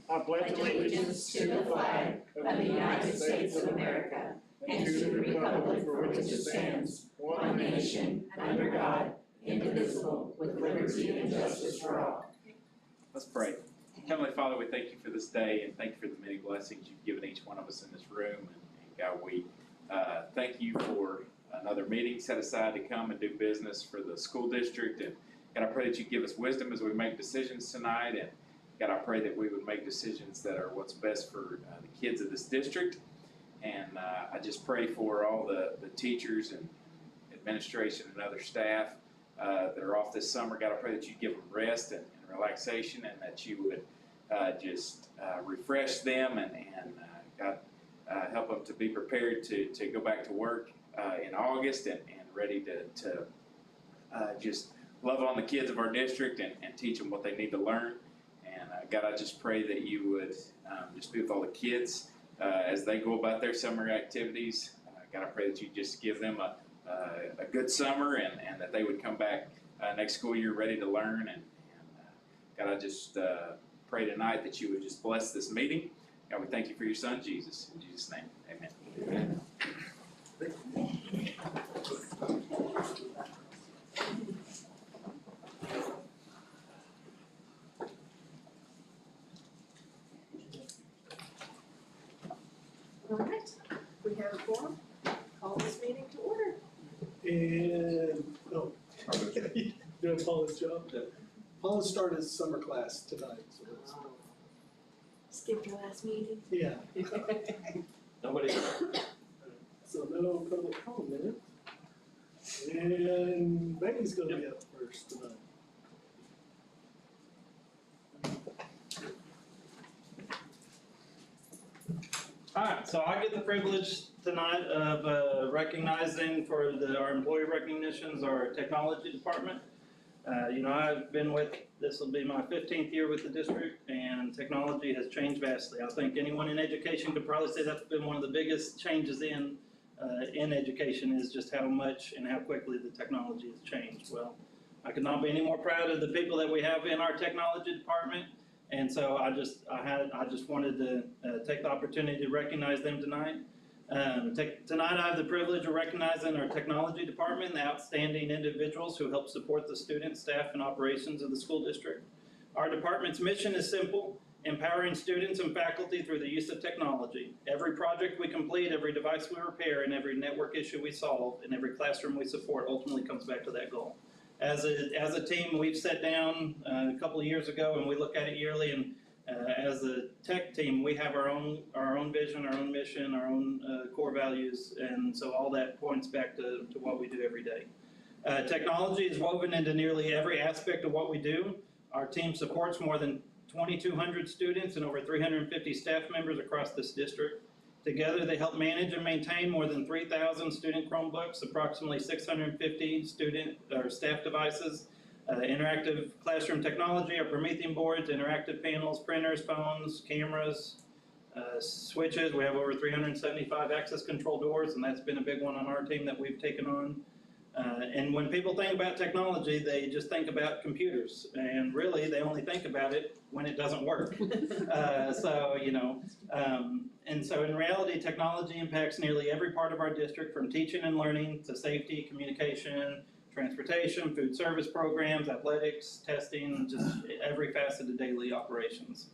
I pledge allegiance to the flag of the United States of America and to the republic for which it stands, one nation, under God, indivisible, with liberty and justice for all. Let's pray. Heavenly Father, we thank you for this day and thank you for the many blessings you've given each one of us in this room. And God, we thank you for another meeting set aside to come and do business for the school district. And God, I pray that you give us wisdom as we make decisions tonight. And God, I pray that we would make decisions that are what's best for the kids of this district. And I just pray for all the teachers and administration and other staff that are off this summer. God, I pray that you give them rest and relaxation, and that you would just refresh them and God, help them to be prepared to go back to work in August and ready to just love on the kids of our district and teach them what they need to learn. And God, I just pray that you would just be with all the kids as they go about their summer activities. God, I pray that you just give them a good summer and that they would come back next school year ready to learn. And God, I just pray tonight that you would just bless this meeting. God, we thank you for your son, Jesus. In Jesus' name, amen. Amen. All right, we have a quorum. Call this meeting to order. And, doing Paula's job. Paula started summer class tonight, so that's, Skipped your last meeting. yeah. Nobody. So no public comment. And Becky's gonna be up first tonight. All right, so I get the privilege tonight of recognizing for our employee recognitions, our technology department. I've been this will be my 15th year with the district, and technology has changed vastly. I think anyone in education could probably say that's been one of the biggest changes in education, is just how much and how quickly the technology has changed. Well, I could not be any more proud of the people that we have in our technology department. And so I just wanted to take the opportunity to recognize them tonight. Tonight I have the privilege of recognizing our technology department, the outstanding individuals who help support the students, staff, and operations of the school district. Our department's mission is simple: empowering students and faculty through the use of technology. Every project we complete, every device we repair, and every network issue we solve, and every classroom we support ultimately comes back to that goal. As a team, we've sat down a couple of years ago, and we look at it yearly. And as a tech team, we have our own vision, our own mission, our own core values, and so all that points back to what we do every day. Technology is woven into nearly every aspect of what we do. Our team supports more than 2,200 students and over 350 staff members across this district. Together, they help manage and maintain more than 3,000 student Chromebooks, approximately 650 student or staff devices, interactive classroom technology, our Promethean boards, interactive panels, printers, phones, cameras, switches. We have over 375 access control doors, and that's been a big one on our team that we've taken on. And when people think about technology, they just think about computers, and really they only think about it when it doesn't work. And so in reality, technology impacts nearly every part of our district, from teaching and learning to safety, communication, transportation, food service programs, athletics, testing, just every facet of daily operations.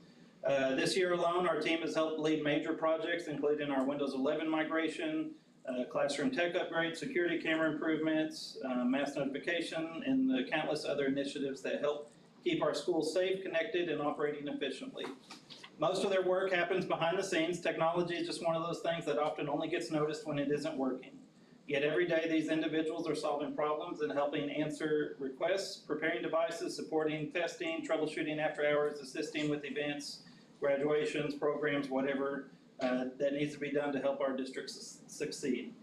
This year alone, our team has helped lead major projects, including our Windows 11 migration, classroom tech upgrades, security camera improvements, mass notification, and the countless other initiatives that help keep our schools safe, connected, and operating efficiently. Most of their work happens behind the scenes. Technology is just one of those things that often only gets noticed when it isn't working. Yet every day these individuals are solving problems and helping answer requests, preparing devices, supporting testing, troubleshooting after hours, assisting with events, graduations, programs, whatever that needs to be done to help our district succeed.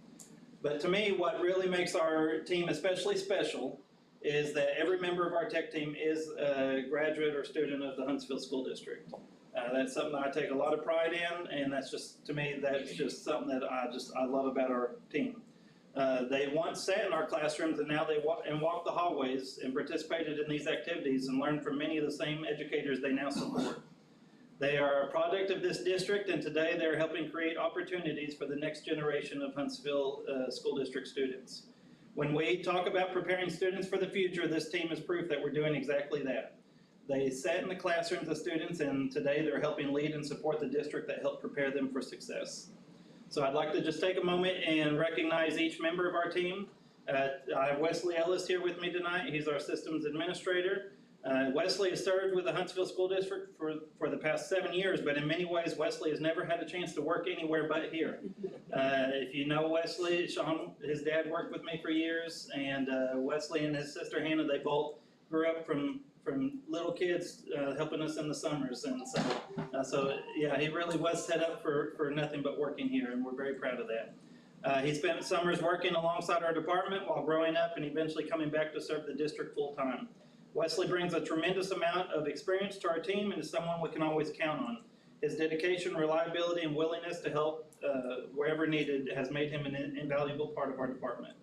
But to me, what really makes our team especially special is that every member of our tech team is a graduate or student of the Huntsville School District. That's something that I take a lot of pride in, and that's just, to me, that's just something that I love about our team. They once sat in our classrooms, and now they walk the hallways and participated in these activities and learned from many of the same educators they now support. They are a product of this district, and today they're helping create opportunities for the next generation of Huntsville School District students. When we talk about preparing students for the future, this team is proof that we're doing exactly that. They sat in the classrooms of students, and today they're helping lead and support the district that helped prepare them for success. So I'd like to just take a moment and recognize each member of our team. I have Wesley Ellis here with me tonight. He's our systems administrator. Wesley has served with the Huntsville School District for the past 7 years, but in many ways, Wesley has never had a chance to work anywhere but here. If you know Wesley, Sean, his dad worked with me for years, and Wesley and his sister Hannah, they both grew up from little kids helping us in the summers, and so yeah, he really was set up for nothing but working here, and we're very proud of that. He spent summers working alongside our department while growing up and eventually coming back to serve the district full time. Wesley brings a tremendous amount of experience to our team and is someone we can always count on. His dedication, reliability, and willingness to help wherever needed has made him an invaluable part of our department.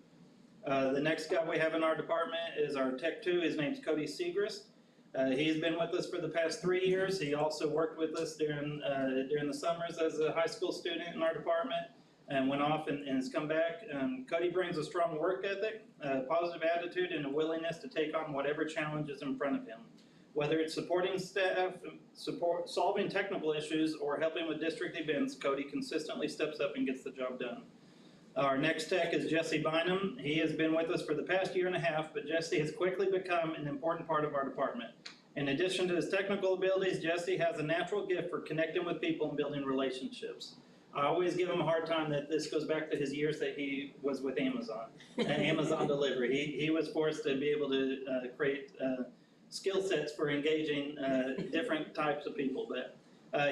The next guy we have in our department is our Tech 2. His name's Cody Segrist. He's been with us for the past 3 years. He also worked with us during the summers as a high school student in our department and went off and has come back. Cody brings a strong work ethic, a positive attitude, and a willingness to take on whatever challenge is in front of him. Whether it's supporting staff, solving technical issues, or helping with district events, Cody consistently steps up and gets the job done. Our next tech is Jesse Bynum. He has been with us for the past 1.5 years, but Jesse has quickly become an important part of our department. In addition to his technical abilities, Jesse has a natural gift for connecting with people and building relationships. I always give him a hard time that this goes back to his years that he was with Amazon, Amazon delivery. He was forced to be able to create skill sets for engaging different types of people. But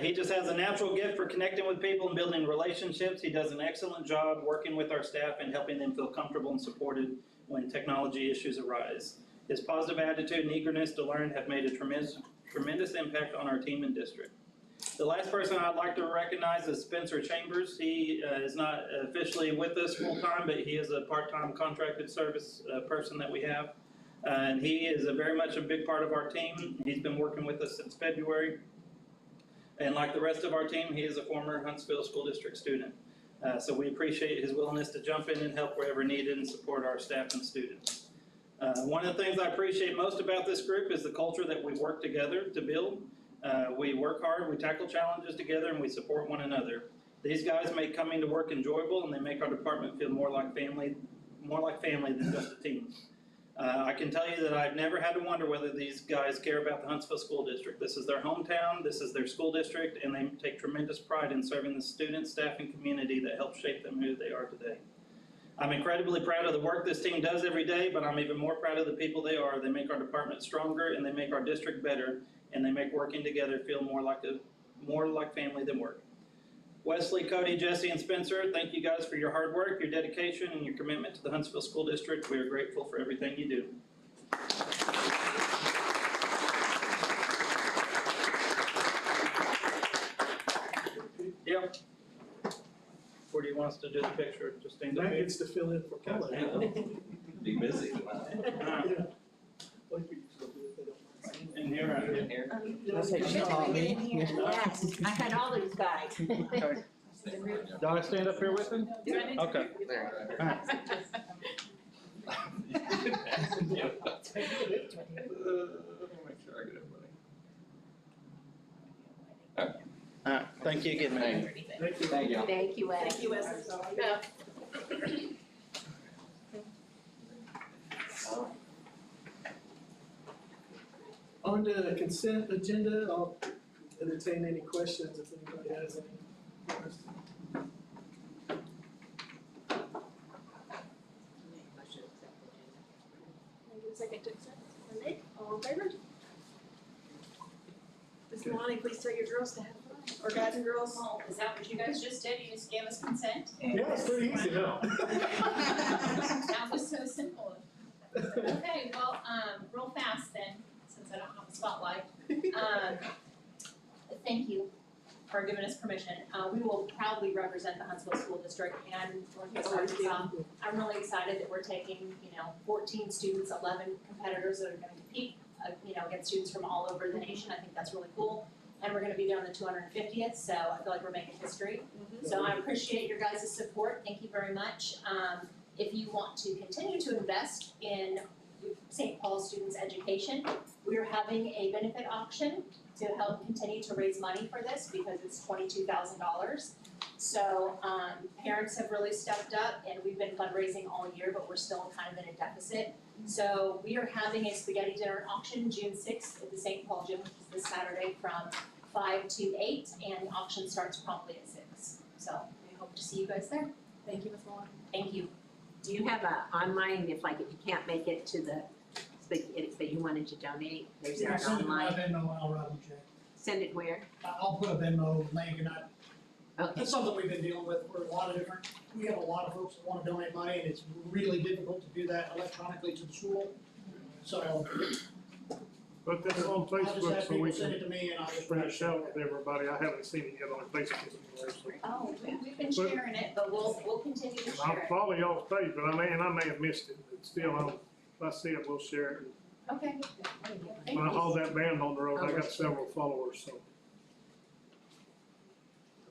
he just has a natural gift for connecting with people and building relationships. He does an excellent job working with our staff and helping them feel comfortable and supported when technology issues arise. His positive attitude and eagerness to learn have made a tremendous impact on our team and district. The last person I'd like to recognize is Spencer Chambers. He is not officially with us full-time, but he is a part-time contracted service person that we have. And he is very much a big part of our team. He's been working with us since February. And like the rest of our team, he is a former Huntsville School District student. So we appreciate his willingness to jump in and help wherever needed and support our staff and students. One of the things I appreciate most about this group is the culture that we work together to build. We work hard, we tackle challenges together, and we support one another. These guys make coming to work enjoyable, and they make our department feel more like family than just a team. I can tell you that I've never had to wonder whether these guys care about the Huntsville School District. This is their hometown, this is their school district, and they take tremendous pride in serving the students, staff, and community that help shape them who they are today. I'm incredibly proud of the work this team does every day, but I'm even more proud of the people they are. They make our department stronger, and they make our district better, and they make working together feel more like family than work. Wesley, Cody, Jesse, and Spencer, thank you guys for your hard work, your dedication, and your commitment to the Huntsville School District. We are grateful for everything you do. Yep. Where do you want us to do the picture? Just stand up Matt here? gets to fill in for Paula. Be busy. In here, right here. Yes, I had all these guys. Okay. Do I stand up here with him? Okay. Alright. Alright, thank you again, man. Thank you. Thank you, Ed. Thank you, Wesley. On the consent agenda, I'll entertain any questions if anybody has any. Give a second to accept. Nick, all in favor? Ms. Lonnie, please tell your girls to have fun, or guys and girls. Oh, is that what you guys just did? You just gave us consent? Yeah, it's pretty easy now. That was so simple. Okay, well, real fast then, since I don't have a spotlight. Thank you for giving us permission. We will proudly represent the Huntsville School District and Northwest Arkansas. I'm really excited that we're taking, 14 students, 11 competitors that are gonna compete, against students from all over the nation. I think that's really cool. and we're gonna be there on the 250th, so I feel like we're making history. So I appreciate your guys' support, thank you very much. If you want to continue to invest in St. Paul students' education, we're having a benefit auction to help continue to raise money for this because it's $22,000. So parents have really stepped up and we've been fundraising all year, but we're still kind of in a deficit. So we are having a spaghetti dinner auction June 6th at the St. Paul Gym, which is this Saturday from 5 to 8, and the auction starts promptly at 6. So we hope to see you guys there. Thank you, Ms. Moore. Thank you. Do you have a online, if you can't make it to the, but you wanted to donate, there's an Send it to my online, Venmo, I'll write them a check. send it where? I'll put a Venmo link and Okay, that's something we've been dealing with for a lot of different, we have a lot of folks that wanna donate money and it's really difficult to do that electronically to the school. So But that's on I'll just Facebook, have so people we send can it to me and I'll just spread write it a check. out with everybody. I haven't seen it yet on Facebook anywhere, so. Oh, we've been sharing it, but we'll continue to I'll share it. follow y'all's page, but I may have missed it, but still, if I see it, we'll share it. Okay. Thank When I you. haul that band on the road, I got several followers, so.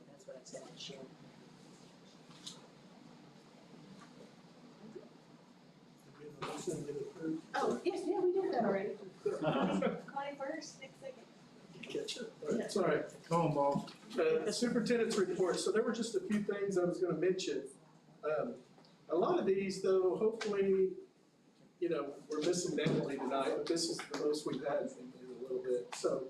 that's what I said, share. Oh, yes, yeah, we did that already. Connie first, next second. Catch up. It's all right. Come on, Bob. Superintendent's report, so there were just a few things I was gonna mention. A lot of these though, hopefully, we're missing Natalie tonight, but this is the most we've had in a little bit, so,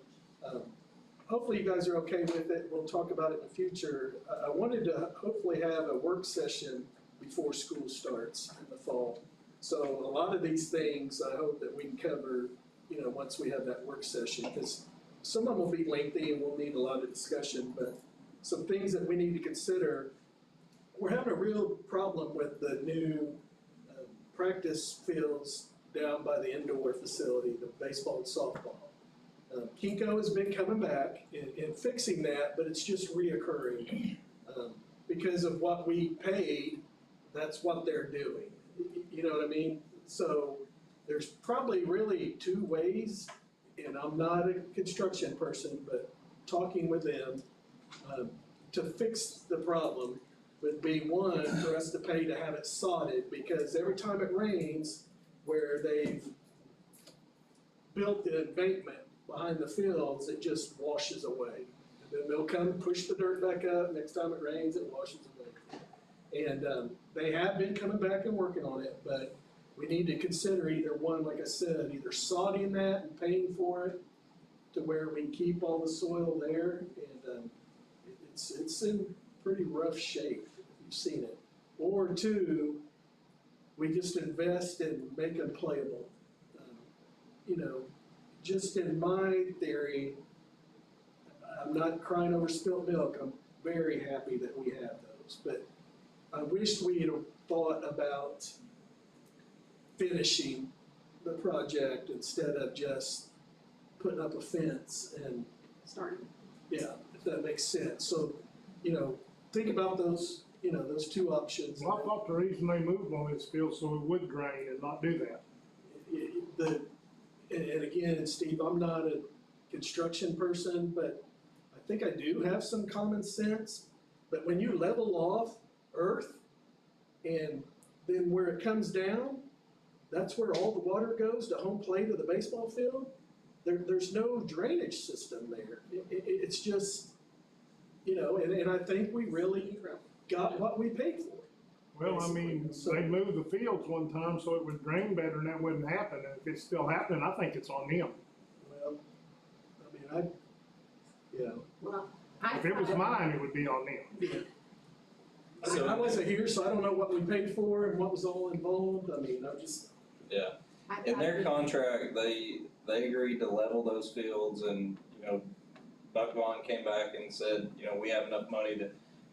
hopefully you guys are okay with it, we'll talk about it in the future. I wanted to hopefully have a work session before school starts in the fall. So a lot of these things, I hope that we can cover, once we have that work session, because some of them will be lengthy and we'll need a lot of discussion, but some things that we need to consider. We're having a real problem with the new practice fields down by the indoor facility, the baseball and softball. Kinko has been coming back and fixing that, but it's just reoccurring. Because of what we paid, that's what they're doing. You know what I mean? So there's probably really two ways, and I'm not a construction person, but talking with them to fix the problem would be one, for us to pay to have it sodded, because every time it rains, where they've built the embankment behind the fields, it just washes away. And then they'll come push the dirt back up, next time it rains, it washes away. And they have been coming back and working on it, but we need to consider either one, like I said, either sodding that and paying for it to where we keep all the soil there, and it's in pretty rough shape, if you've seen it. Or two, we just invest and make them playable. Just in my theory, I'm not crying over spilt milk, I'm very happy that we have those, but I wish we had thought about finishing the project instead of just putting up a fence and, Starting. yeah, if that makes sense. So, think about those, those two options. Well, I thought the reason they moved on this field so it would drain and not do that. And again, Steve, I'm not a construction person, but I think I do have some common sense. But when you level off earth and then where it comes down, that's where all the water goes to home plate of the baseball field. There's no drainage system there. It's just, and I think we really got what we paid for. Well, I mean, they moved the fields one time so it would drain better and that wouldn't happen. And if it's still happening, I think it's on them. Well, I mean, Well, If it was mine, it would be on them. I wasn't here, so I don't know what we paid for and what was all involved. I mean, I'm just. Yeah, in their contract, they agreed to level those fields and, Buck Vaughn came back and said, we have enough money to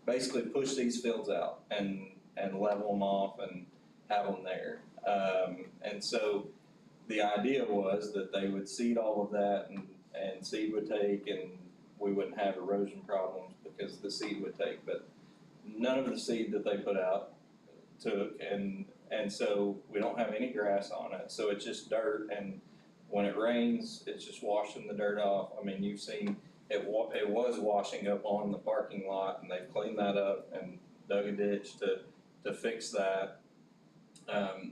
basically push these fields out and level them off and have them there. And so the idea was that they would seed all of that and seed would take and we wouldn't have erosion problems because the seed would take, but none of the seed that they put out took, and so we don't have any grass on it, so it's just dirt, and when it rains, it's just washing the dirt off. I mean, you've seen it was washing up on the parking lot, and they've cleaned that up and dug a ditch to fix that.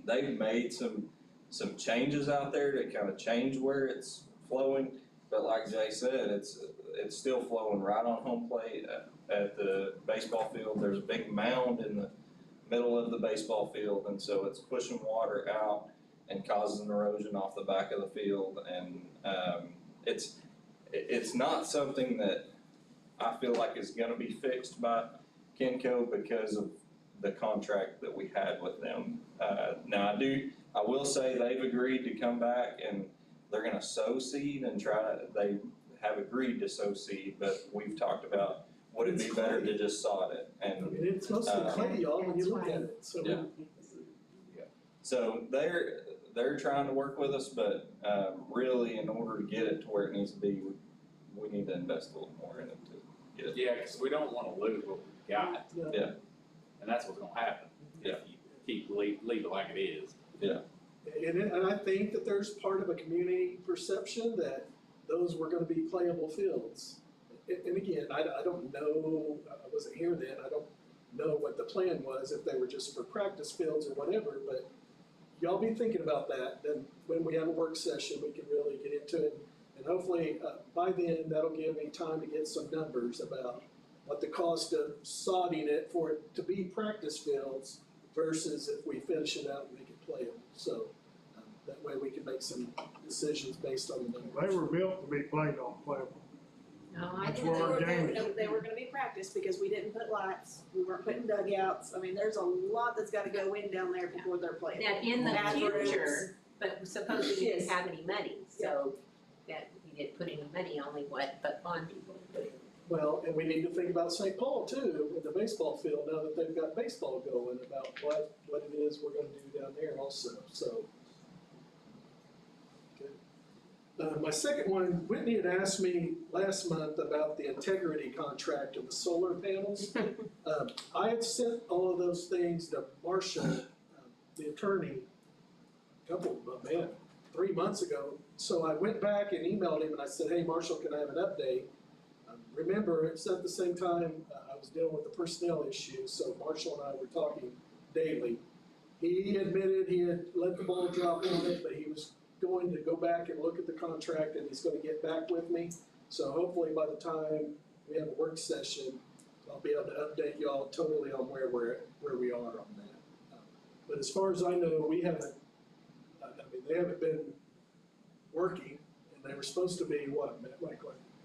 They've made some changes out there to kind of change where it's flowing, but like Jay said, it's still flowing right on home plate at the baseball field. There's a big mound in the middle of the baseball field, and so it's pushing water out and causing erosion off the back of the field, and it's not something that I feel like is gonna be fixed by Kenco because of the contract that we had with them. Now I will say they've agreed to come back and they're gonna sow seed and they have agreed to sow seed, but we've talked about would it be better to just sod it, I and mean, it's mostly clay, y'all, when you look at it, so. Yeah. so they're trying to work with us, but really in order to get it to where it needs to be, we need to invest a little more in it to get it. Yeah, because we don't wanna lose what we've got. No. Yeah. And that's what's gonna happen if you leave it like it is. And I think that there's part of a community perception that those were gonna be playable fields. And again, I don't know, I wasn't here then, I don't know what the plan was, if they were just for practice fields or whatever, but y'all be thinking about that, then when we have a work session, we can really get into it. And hopefully, by then, that'll give me time to get some numbers about what the cost of sodding it for it to be practice fields versus if we finish it out and make it playable. So that way we can make some decisions based on the numbers. They were built to be played on playable. No, I That's think where our game they were gonna be practiced because we didn't put lights, we weren't putting dugouts. I mean, there's a lot that's gotta go in down there before they're playing. Now, in the Bathrooms. future, but supposedly you didn't Yes. have any money, so that you didn't put any money, only but bond people put in. Well, and we need to think about St. Paul too, with the baseball field, now that they've got baseball going, about what it is we're gonna do down there also, so. Okay. My second one, Whitney had asked me last month about the integrity contract of the solar panels. I had sent all of those things to Marshall, the attorney, a 3 months ago. So I went back and emailed him and I said, hey, Marshall, can I have an update? Remember, it's at the same time I was dealing with the personnel issue, so Marshall and I were talking daily. He admitted he had let the ball drop on it, but he was going to go back and look at the contract and he's gonna get back with me. So hopefully by the time we have a work session, I'll be able to update y'all totally on where we are on that. But as far as I know, we haven't, they haven't been working, and they were supposed to be, like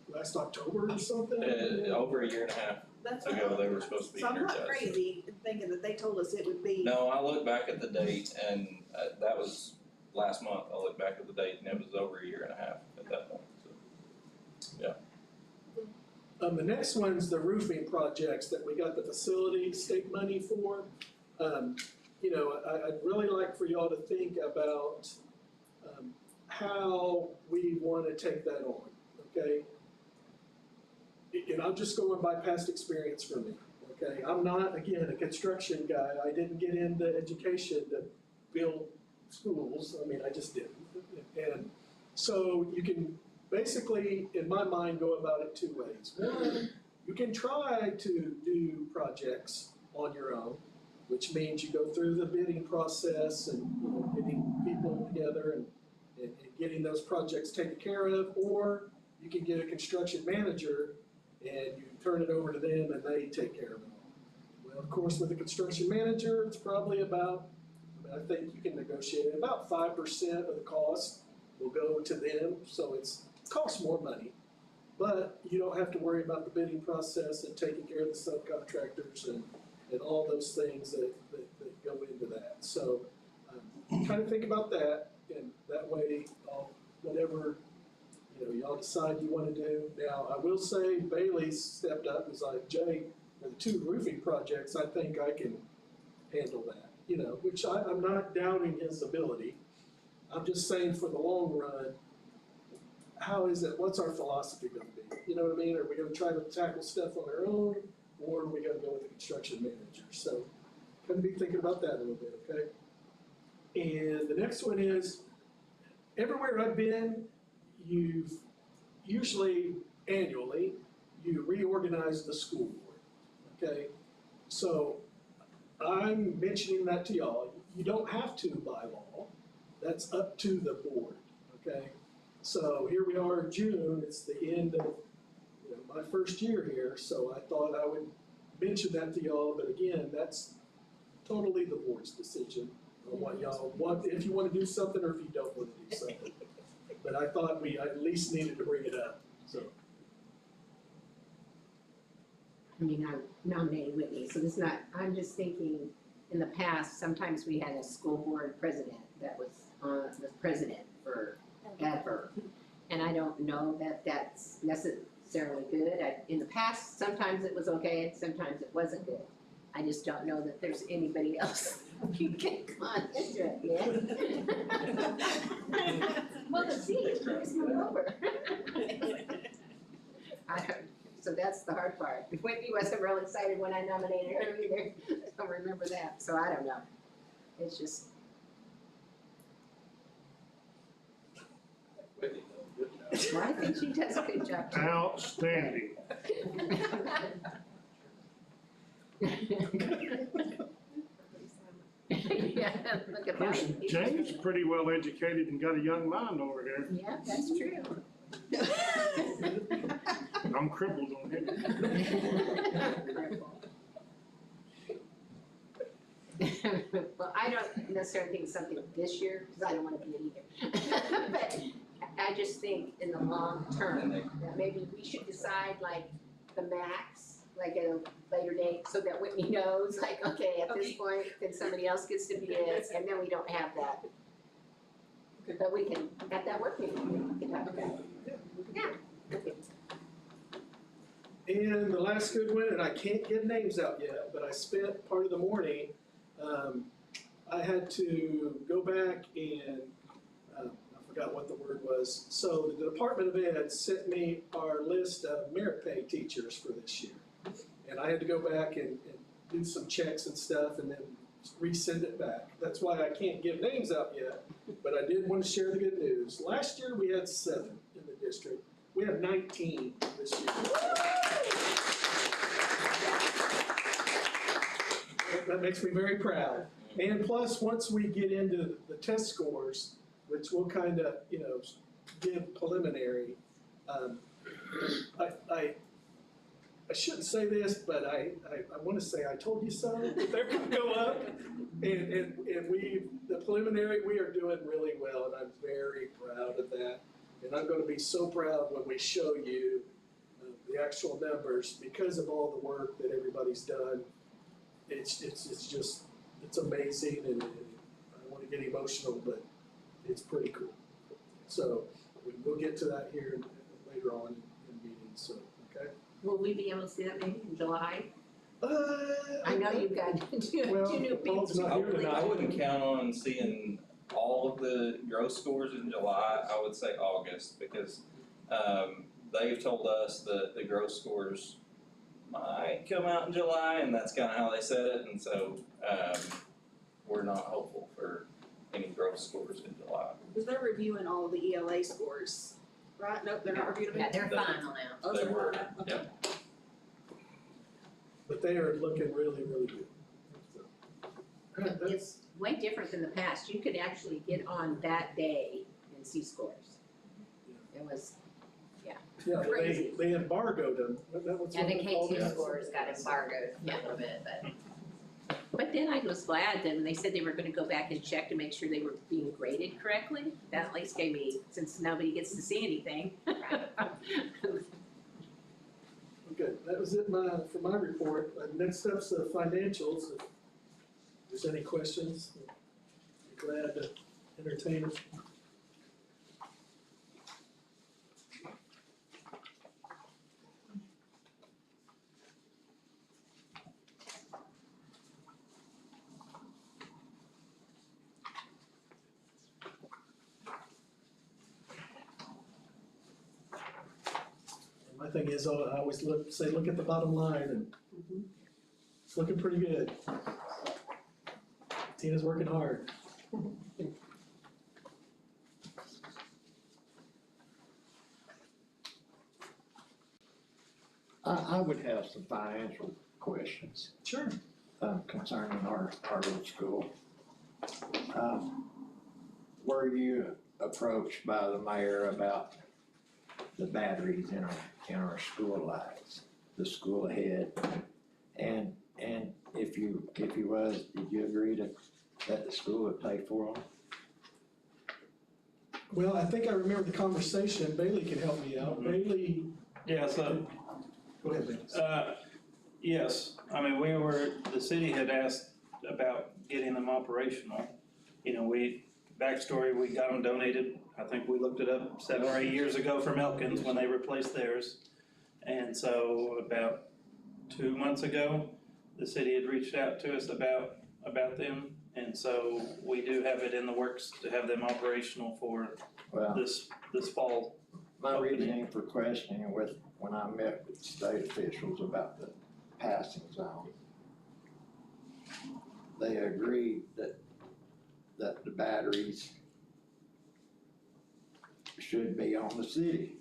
last October or something? Over a year and a half That's ago, what- they were supposed to be So I'm not energized. crazy in thinking that they told us it would be. No, I looked back at the date and that was last month. I looked back at the date and it was over a year and a half at that point, so. The next one's the roofing projects that we got the facility state money for. I'd really like for y'all to think about how we wanna take that on, okay? And I'm just going by past experience for me, okay? I'm not, again, a construction guy. I didn't get into education to build schools. I mean, I just didn't. And so you can basically, in my mind, go about it two ways. One, you can try to do projects on your own, which means you go through the bidding process and getting people together and getting those projects taken care of, or you can get a construction manager and you turn it over to them and they take care of it all. Well, of course, with a construction manager, it's probably about, I think you can negotiate it, about 5% of the cost will go to them, so it costs more money. But you don't have to worry about the bidding process and taking care of the subcontractors and all those things that go into that. So kind of think about that, and that way, whatever y'all decide you want to do. Now, I will say Bailey stepped up and was like, Jay, for the two roofing projects, I think I can handle that, which I'm not doubting his ability. I'm just saying for the long run, what's our philosophy going to be? You know what I mean? Are we going to try to tackle stuff on our own, or are we going to go with the construction manager? So, kind of be thinking about that a little bit, okay? And the next one is, everywhere I've been, you've usually annually, you reorganize the school board, okay? So I'm mentioning that to y'all. You don't have to by law. That's up to the board, okay? So here we are in June, it's the end of, my first year here, so I thought I would mention that to y'all, but again, that's totally the board's decision on what y'all want, if you wanna do something or if you don't wanna do something. But I thought we at least needed to bring it up, so. I mean, I nominated Whitney, so this is not, I'm just thinking, in the past, sometimes we had a school board president that was president forever. And I don't know that that's necessarily good. In the past, sometimes it was okay and sometimes it wasn't good. I just don't know that there's anybody else you can come on into it yet. Well, the seat, please come over. So that's the hard part. Whitney wasn't real excited when I nominated her either. I don't remember that, so I don't know. It's just, well, I think she does a good job too. Outstanding. Yeah, look at Of course, that. James is pretty well educated and got a young mind over here. Yeah, that's true. I'm crippled on him. Well, I don't necessarily think it's something this year, because I don't want to be it either. But I just think in the long term, that maybe we should decide like the max, like at a later date, so that Whitney knows, like, okay, at this point, then somebody else gets to be it, and then we don't have that. But we can, at that work meeting, we can talk about it. Yeah. And the last good one, and I can't get names out yet, but I spent part of the morning, I had to go back and, I forgot what the word was. So the Department of Ed sent me our list of merit pay teachers for this year. And I had to go back and do some checks and stuff and then resend it back. That's why I can't give names out yet, but I did want to share the good news. Last year we had 7 in the district. We have 19 this year. That makes me very proud. And plus, once we get into the test scores, which we'll kind of, give preliminary, I shouldn't say this, but I want to say I told you so. They're going to go up, and the preliminary, we are doing really well, and I'm very proud of that. And I'm going to be so proud when we show you the actual numbers because of all the work that everybody's done. It's just, it's amazing, and I don't want to get emotional, but it's pretty cool. So we'll get to that here later on in meetings, so, okay? Will we be able to see that maybe in July? I know you've got two new people. Paul's not here tonight. I wouldn't count on seeing all of the gross scores in July. I would say August, because they've told us that the gross scores might come out in July, and that's kind of how they said it, and so we're not hopeful for any gross scores in July. Because they're reviewing all of the ELA scores, right? Nope, they're not reviewing Yeah, them. they're final now. Oh, They they're were, final. Okay. yeah. But they are looking really, really good. So, all right, that's- It's way different than the past. You could actually get on that day and see scores. It was, Yeah, but Crazy. they embargoed them. That was Yeah, what the they called K2 it. scores got embargoed a little bit, but then I was glad that when they said they were gonna go back and check to make sure they were being graded correctly, that at least gave me, since nobody gets to see anything. Good, that was it for my report. Next up's the financials. If there's any questions, I'd be glad to entertain it. My thing is, I always look at the bottom line, and it's looking pretty good. Tina's working hard. I would have some financial questions. Sure. Concerning our little school. Were you approached by the mayor about the batteries in our school lights, the school ahead? And if you was, did you agree that the school would pay for them? Well, I think I remember the conversation. Bailey can help me out. Bailey, Yeah, so, go ahead, Bailey. yes, I mean, the city had asked about getting them operational. You know, backstory, we got them donated, I think we looked it up 7 or 8 years ago from Elkins when they replaced theirs. And so about 2 months ago, the city had reached out to us about them. And so we do have it in the works to have them operational for Well, this fall. my reasoning for questioning when I met with state officials about the passing zone, they agreed that the batteries should be on the city.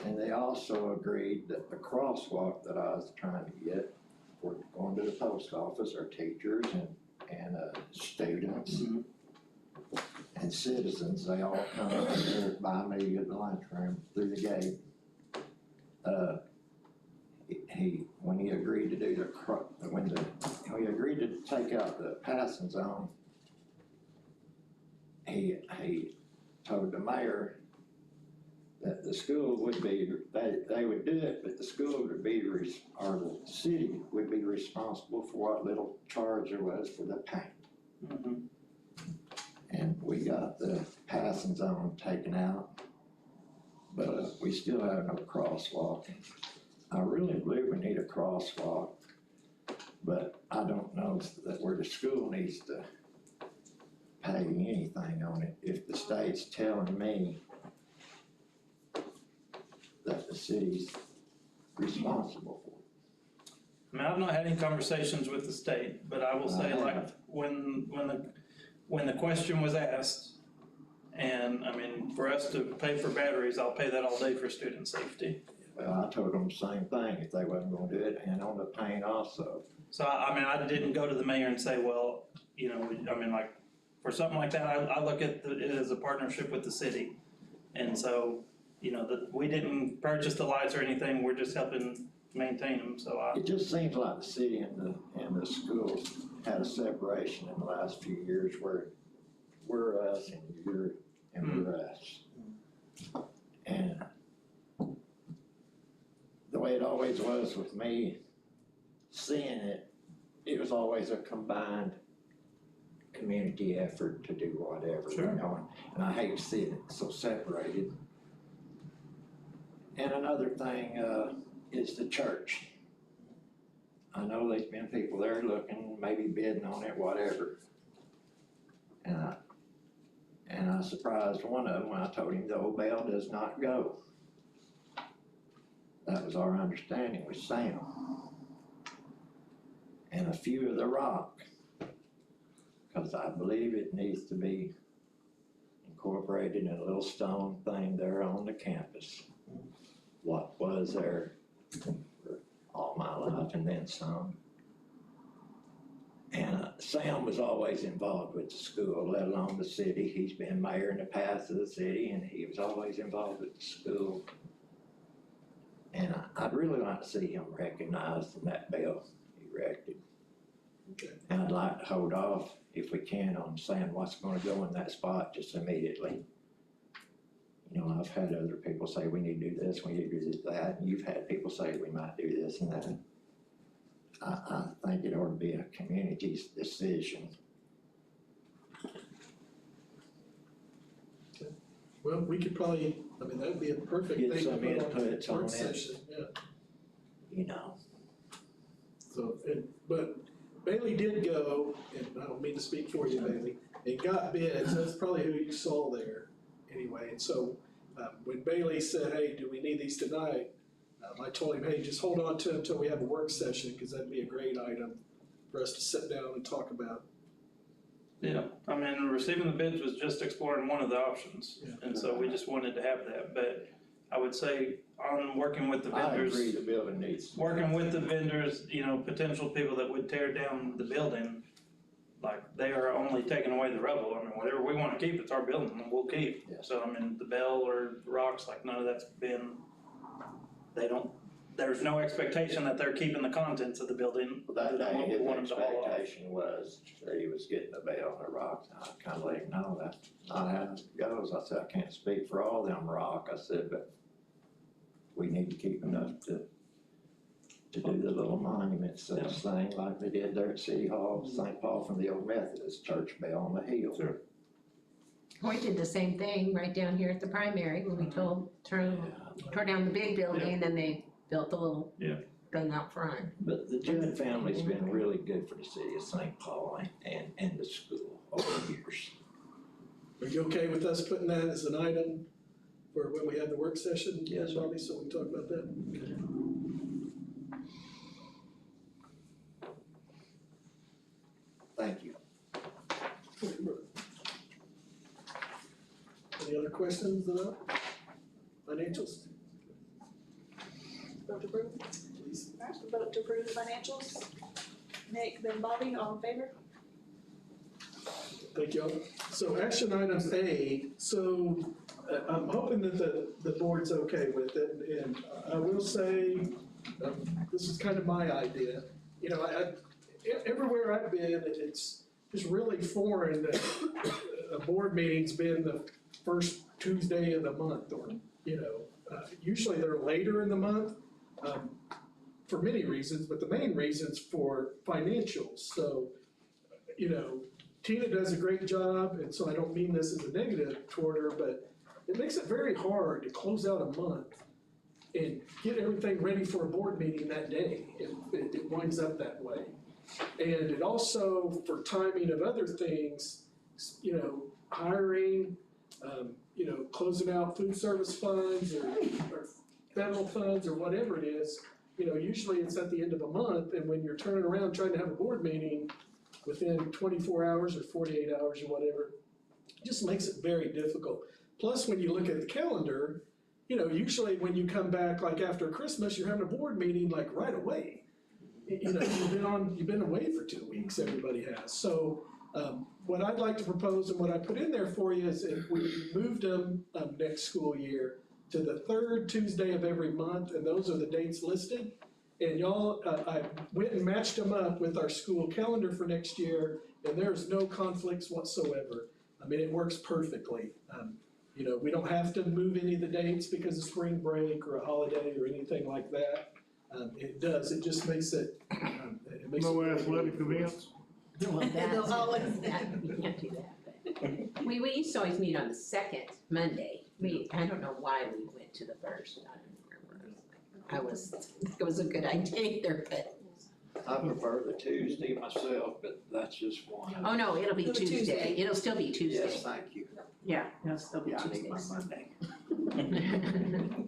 And they also agreed that the crosswalk that I was trying to get for going to the post office are teachers and students and citizens. They all come up there by me in the lunchroom through the gate. When he agreed to do when he agreed to take out the passing zone, he told the mayor that the school would be, they would do it, but the school would be, or the city would be responsible for what little charge there was for the paint. Mm-hmm. And we got the passing zone taken out, but we still have no crosswalk. I really believe we need a crosswalk, but I don't know that where the school needs to pay anything on it. If the state's telling me that the city's responsible for it. I mean, I've not had any conversations with the state, but I will say, like, when the question was asked, and I mean, for us to pay for batteries, I'll pay that all day for student safety. Well, I told them the same thing, if they wasn't gonna do it, and on the paint also. So, I mean, I didn't go to the mayor and say, well, you know, I mean, like, for something like that, I look at it as a partnership with the city. And so, you know, we didn't purchase the lights or anything, we're just helping maintain them, so It just seems like the city and the schools had a separation in the last few years where we're us and we're us. And the way it always was with me, seeing it, it was always a combined community effort to do whatever, you know, and I hate to see it so separated. And another thing is the church. I know there's been people there looking, maybe bidding on it, whatever. And I surprised one of them when I told him the old bell does not go. That was our understanding with Sam. And a few of the rock, because I believe it needs to be incorporated in a little stone thing there on the campus. What was there for all my life and then some. And Sam was always involved with the school, let alone the city. He's been mayor in the past of the city, and he was always involved with the school. And I'd really like to see him recognized and that bell erected. Okay. And I'd like to hold off, if we can, on saying what's gonna go in that spot just immediately. You know, I've had other people say, we need to do this, we need to do that, and you've had people say, we might do this and that. I think it ought to be a community's decision. Well, we could probably, I mean, that'd be a perfect Get thing to some put on inputs the on work it. session, yeah. You know, So, but Bailey did go, and I don't mean to speak for you, Bailey, and got bids, that's probably who you saw there anyway. And so, when Bailey said, hey, do we need these tonight? I told him, hey, just hold on to them until we have a work session, because that'd be a great item for us to sit down and talk about. yeah, I mean, receiving the bids was just exploring one of the options. Yeah. And so we just wanted to have that, but I would say on working with the I vendors. agree the building needs. Working with the vendors, potential people that would tear down the building, like, they are only taking away the rubble. I mean, whatever we wanna keep, it's our building, and we'll keep. Yeah. So, I mean, the bell or the rocks, like, none of that's been, there's no expectation that they're keeping the contents of the building. That day, We his want them to haul off. expectation was that he was getting a bell and a rock, and I kinda let him know that's not how it goes. I said, I can't speak for all them rock, I said, but we need to keep enough to do the little monument such thing like they did there at City Hall, St. Paul from the old Methodist church bell on the hill. Sure. We did the same thing right down here at the primary when we tore down the big building and they built the little Yeah. thing out front. But the Judd family's been really good for the city of St. Paul and the school over the years. Are you okay with us putting that as an item for when we have the work session? Yes, sir. Bobby, so we can talk about that? Thank you. Any other questions about financials? Vote to approve? Please. Alright, so vote to approve the financials. Nick, then Bobby, all in favor? Thank you all. So action items A, so I'm hoping that the board's okay with it, and I will say, this is kind of my idea. Everywhere I've been, it's just really foreign that a board meeting's been the first Tuesday of the month, or, usually they're later in the month, for many reasons, but the main reason's for financials. So, Tina does a great job, and so I don't mean this as a negative toward her, but it makes it very hard to close out a month and get everything ready for a board meeting that day. It winds up that way. And it also, for timing of other things, hiring, closing out food service funds or federal funds or whatever it is, usually it's at the end of a month, and when you're turning around trying to have a board meeting within 24 hours or 48 hours or whatever, it just makes it very difficult. Plus, when you look at the calendar, usually when you come back, like after Christmas, you're having a board meeting like right away. You've been away for 2 weeks, everybody has. So, what I'd like to propose and what I put in there for you is if we moved them next school year to the third Tuesday of every month, and those are the dates listed. And y'all, I went and matched them up with our school calendar for next year, and there's no conflicts whatsoever. I mean, it works perfectly. We don't have to move any of the dates because of spring break or a holiday or anything like that. It does, it just makes it, No athletic events? Well, They'll always- we can't do that, but we used to always meet on the second Monday. I don't know why we went to the first, I don't remember. It was a good idea either, but, I prefer the Tuesday myself, but that's just one. oh no, it'll be It'll be Tuesday. Tuesday. It'll still be Tuesday. Yes, thank you. Yeah, it'll still be Yeah, I need my Tuesdays. Monday.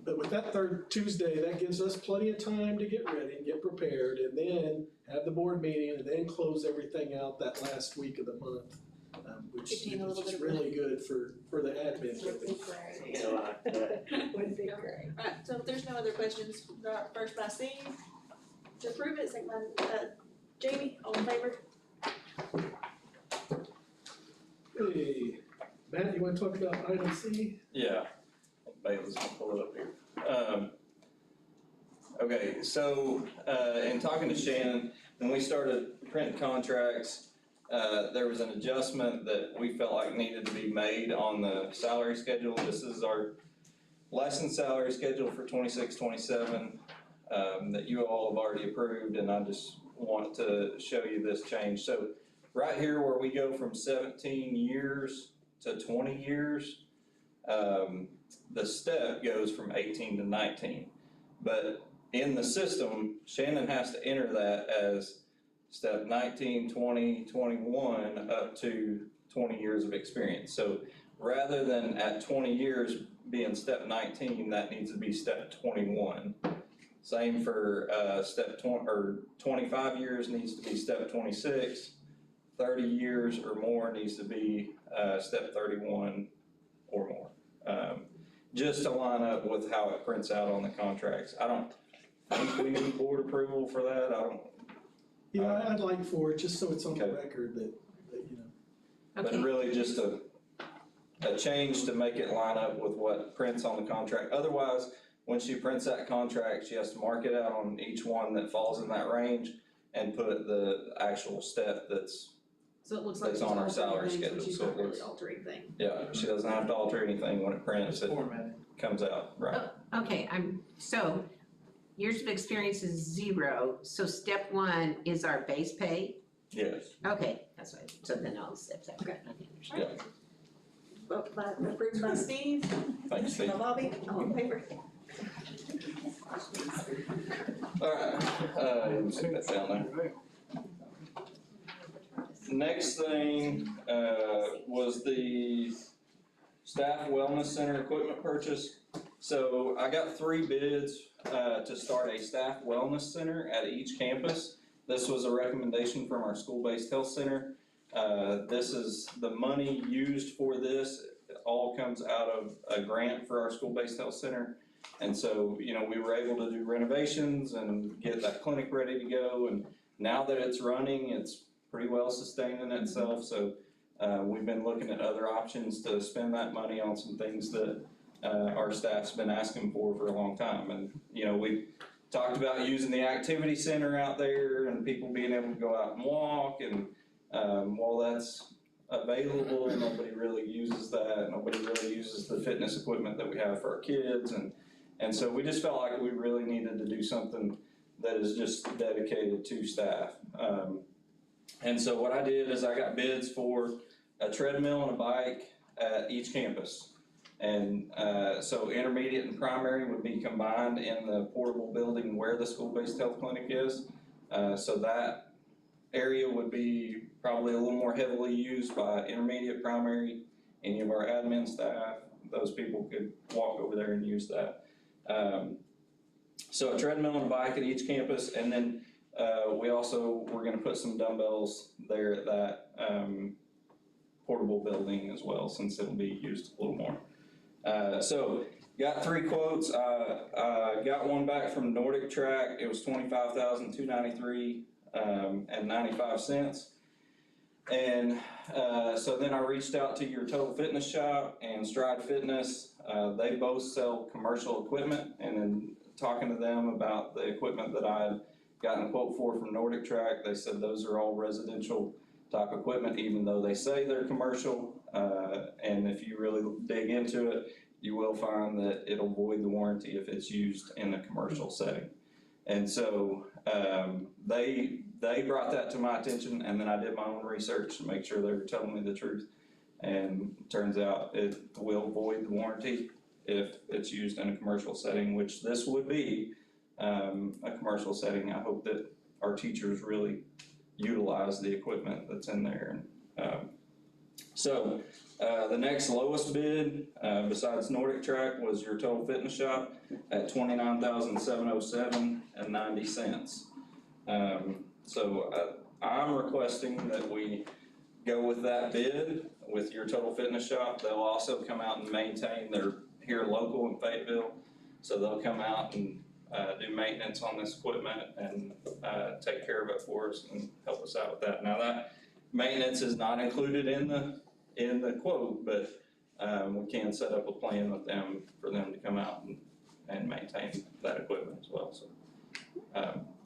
But with that third Tuesday, that gives us plenty of time to get ready and get prepared, and then have the board meeting, and then close everything out that last week of the month, which is 15 a little bit really good for the admin. Would be great. You like that. Would be great. Alright, so if there's no other questions, first by Steve, to approve it, second by, Jamie, all in favor? Hey, Matt, you wanna talk about item C? Yeah, Bailey's gonna pull it up here. Okay, so, in talking to Shannon, when we started printing contracts, there was an adjustment that we felt like needed to be made on the salary schedule. This is our licensed salary schedule for 26-27 that you all have already approved, and I just want to show you this change. So right here where we go from 17 years to 20 years, the step goes from 18 to 19. But in the system, Shannon has to enter that as step 19, 20, 21, up to 20 years of experience. So rather than at 20 years being step 19, that needs to be step 21. Same for step 20, or 25 years needs to be step 26. 30 years or more needs to be step 31 or more. just to line up with how it prints out on the contracts. I don't think we need board approval for that, I don't, Yeah, I'd like for it, just so it's on the Okay. record that, you know. but Okay. really just a change to make it line up with what prints on the contract. Otherwise, when she prints that contract, she has to mark it out on each one that falls in that range and put the actual step that's, So it looks like It's she's on our altering salary things, schedule, but she's so not it really looks- altering things. yeah, she doesn't have to alter anything when it prints, it Formatting. comes out, right? Okay, so years of experience is 0, so step 1 is our base pay? Yes, Okay, that's right, so then all the steps after, okay, understand. yeah, Vote by, approved by Steve, thanks, Steve. by Bobby, all in favor? Alright, you can stick that down there. Next thing, was the staff wellness center equipment purchase. So I got 3 bids, to start a staff wellness center at each campus. This was a recommendation from our school-based health center. This is the money used for this, it all comes out of a grant for our school-based health center. And so, you know, we were able to do renovations and get that clinic ready to go, and now that it's running, it's pretty well sustaining itself, so we've been looking at other options to spend that money on some things that our staff's been asking for a long time. And, you know, we talked about using the activity center out there and people being able to go out and walk, and while that's available, nobody really uses that, nobody really uses the fitness equipment that we have for our kids, and so we just felt like we really needed to do something that is just dedicated to staff. And so what I did is I got bids for a treadmill and a bike at each campus. And so intermediate and primary would be combined in the portable building where the school-based health clinic is. So that area would be probably a little more heavily used by intermediate, primary, any of our admin staff. Those people could walk over there and use that. So a treadmill and a bike at each campus, and then we also, we're gonna put some dumbbells there at that portable building as well, since it'll be used a little more. So got 3 quotes. Got one back from Nordic Track. It was $25,293 and 95 cents. And so then I reached out to your Total Fitness Shop and Stride Fitness. They both sell commercial equipment, and in talking to them about the equipment that I had gotten a quote for from Nordic Track, they said those are all residential type equipment, even though they say they're commercial. And if you really dig into it, you will find that it'll void the warranty if it's used in a commercial setting. And so they brought that to my attention, and then I did my own research to make sure they were telling me the truth. And it turns out it will void the warranty if it's used in a commercial setting, which this would be a commercial setting. I hope that our teachers really utilize the equipment that's in there. So the next lowest bid, besides Nordic Track, was your Total Fitness Shop at $29,707 and 90 cents. So I'm requesting that we go with that bid with your Total Fitness Shop. They'll also come out and maintain, they're here local in Fayetteville, so they'll come out and do maintenance on this equipment and take care of it for us and help us out with that. Now that maintenance is not included in the quote, but we can set up a plan with them for them to come out and maintain that equipment as well. So,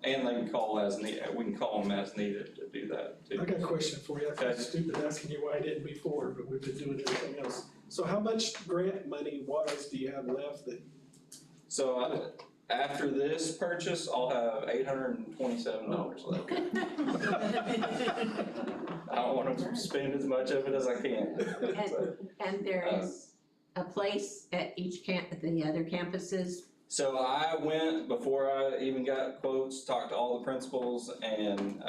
and they can call as needed. We can call them as needed to do that too. I got a question for you. I feel Okay. stupid asking you why I didn't before, but we've been doing everything else. So how much grant money wise do you have left that? So after this purchase, I'll have $827 left. I don't want to spend as much of it as I can. So, And there is a place at each the other campuses? So I went, before I even got quotes, talked to all the principals, and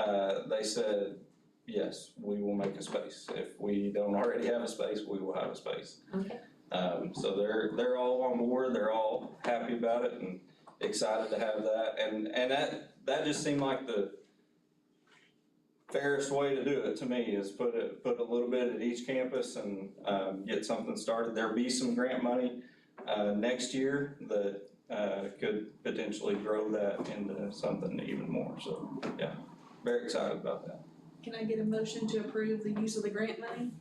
they said, yes, we will make a space. If we don't already have a space, we will have a space. Okay. So they're all on board, they're all happy about it and excited to have that. And that just seemed like the fairest way to do it to me, is put a little bit at each campus and get something started. There'll be some grant money next year that, could potentially grow that into something even more, so, yeah, very excited about that. Can I get a motion to approve the use of the grant money?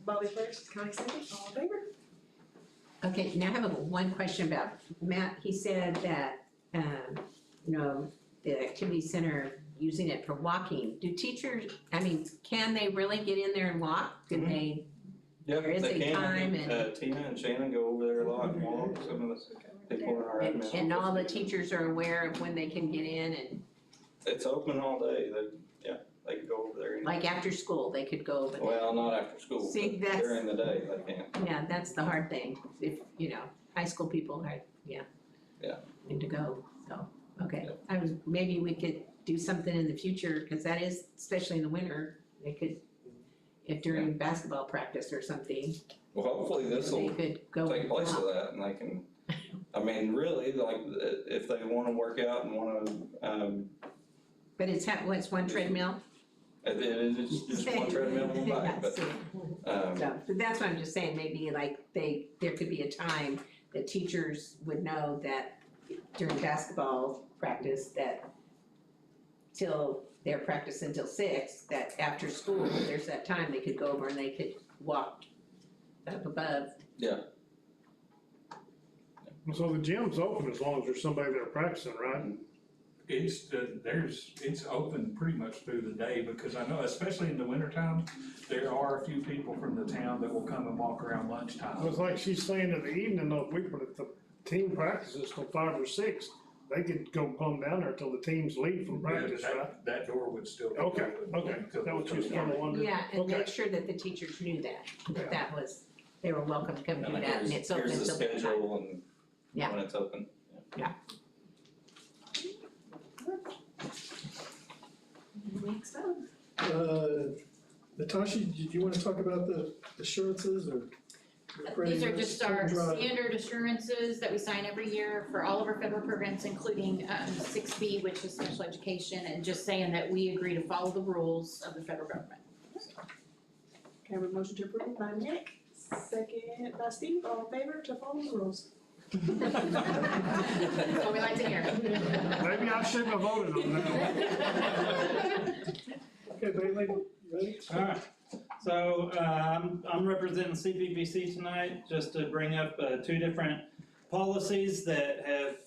Bobby first, Connie second, all in favor? Okay, now I have one question about Matt. He said that, the activity center using it for walking. Do teachers, can they really get in there and walk? Can they? Yeah, There is they a can. time Tina and Shannon go over there a lot and walk, some of the people in our admin. And all the teachers are aware of when they can get in and, It's open all day, they can go over there. like after school, they could go over there? Well, not after school, See, but that's- during the day they can. Yeah, that's the hard thing. If, high school people are, Yeah. need to go, so, okay. Yeah. Maybe we could do something in the future, cause that is, especially in the winter, they could, if during basketball practice or something, Well, hopefully this they will could go take place walk. of that and they can, really, like, if they wanna work out and wanna, But it's what's one treadmill? it is just one treadmill on the bike, but, But that's what I'm just saying, maybe like there could be a time that teachers would know that during basketball practice that till they're practicing till 6, that after school, there's that time they could go over and they could walk up above. So the gym's open as long as there's somebody there practicing, right? It's open pretty much through the day, because I know, especially in the wintertime, there are a few people from the town that will come and walk around lunchtime. It's like she's saying in the evening, though, if the team practices till 5 or 6, they could go plumb down there till the teams leave from practice, right? That door would still be Okay, open. okay, that was just kind of wondering. Yeah, and Okay. make sure that the teachers knew that that was, they were welcome to come do and that, and it's open here's the until that time. schedule and Yeah. when it's open. Next up. Natasha, did you wanna talk about the assurances or? These are just our Drive. standard assurances that we sign every year for all of our federal programs, including 6B, which is special education, and just saying that we agree to follow the rules of the federal government. Can I have a motion to approve by Nick, second by Steve, all in favor to follow the rules? That's what we like to hear. Maybe I shouldn't have voted on that. Okay, Bailey, you ready? Alright, so I'm representing CPBC tonight, just to bring up 2 different policies that have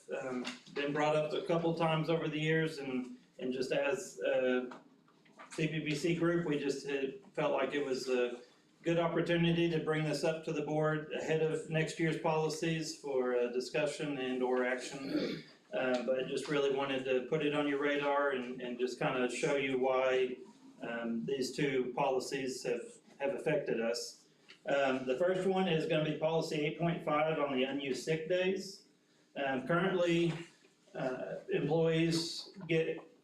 been brought up a couple times over the years, and just as a CPBC group, we just felt like it was a good opportunity to bring this up to the board ahead of next year's policies for discussion and or action. But just really wanted to put it on your radar and just kind of show you why these 2 policies have affected us. The first one is gonna be policy 8.5 on the unused sick days. Currently, employees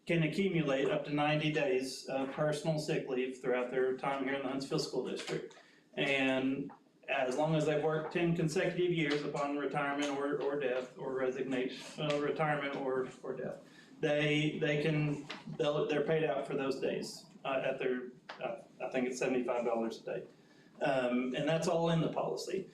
can accumulate up to 90 days of personal sick leave throughout their time here in the Huntsville School District. And as long as they've worked 10 consecutive years upon retirement or death or resignation, retirement or death, they're paid out for those days at their, I think it's $75 a day. And that's all in the policy.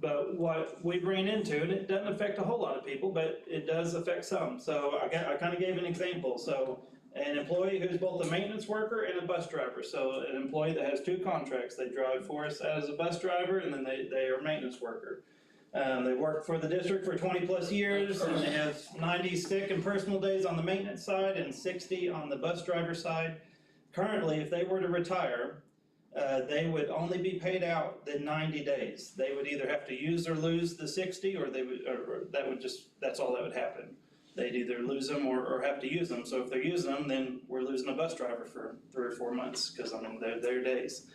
But what we ran into, and it doesn't affect a whole lot of people, but it does affect some. So I kind of gave an example. So an employee who's both a maintenance worker and a bus driver. So an employee that has 2 contracts. They drive for us as a bus driver, and then they are a maintenance worker. They work for the district for 20 plus years, and they have 90 sick and personal days on the maintenance side and 60 on the bus driver side. Currently, if they were to retire, they would only be paid out the 90 days. They would either have to use or lose the 60, or that's all that would happen. They'd either lose them or have to use them. So if they're using them, then we're losing a bus driver for 3 or 4 months, because they're their days.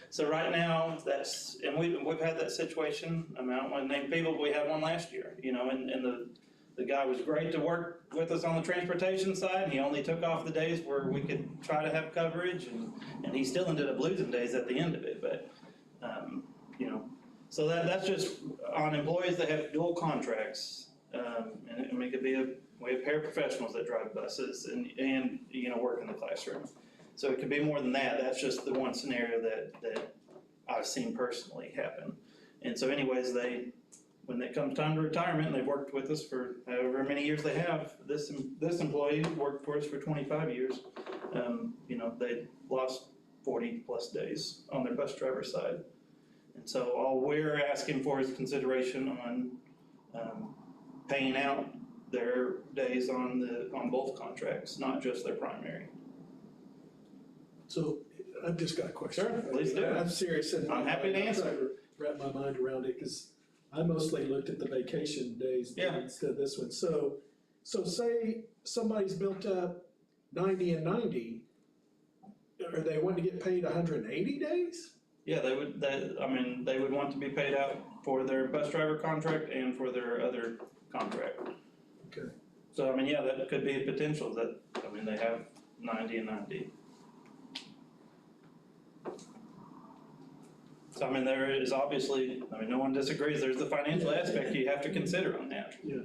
So right now, and we've had that situation. I mean, I don't want to name people, but we had one last year, and the guy was great to work with us on the transportation side, and he only took off the days where we could try to have coverage, and he still ended up losing days at the end of it, but, so that's just on employees that have dual contracts, and we have paraprofessionals that drive buses and work in the classroom. So it could be more than that. That's just the one scenario that I've seen personally happen. And so anyways, when it comes time to retirement, and they've worked with us for however many years they have, this employee worked for us for 25 years. You know, they lost 40 plus days on their bus driver side. And so all we're asking for is consideration on paying out their days on both contracts, not just their primary. So I've just got a question. Sure, please do. I'm serious and I'm happy to answer. I'm trying to wrap my mind around it, because I mostly looked at the vacation days Yeah. instead of this one. So say somebody's built up 90 and 90, are they wanting to get paid 180 days? Yeah, they would want to be paid out for their bus driver contract and for their other contract. Okay. So, yeah, that could be a potential that, they have 90 and 90. So, there is obviously, no one disagrees, there's the financial aspect you have to consider on that. Yeah.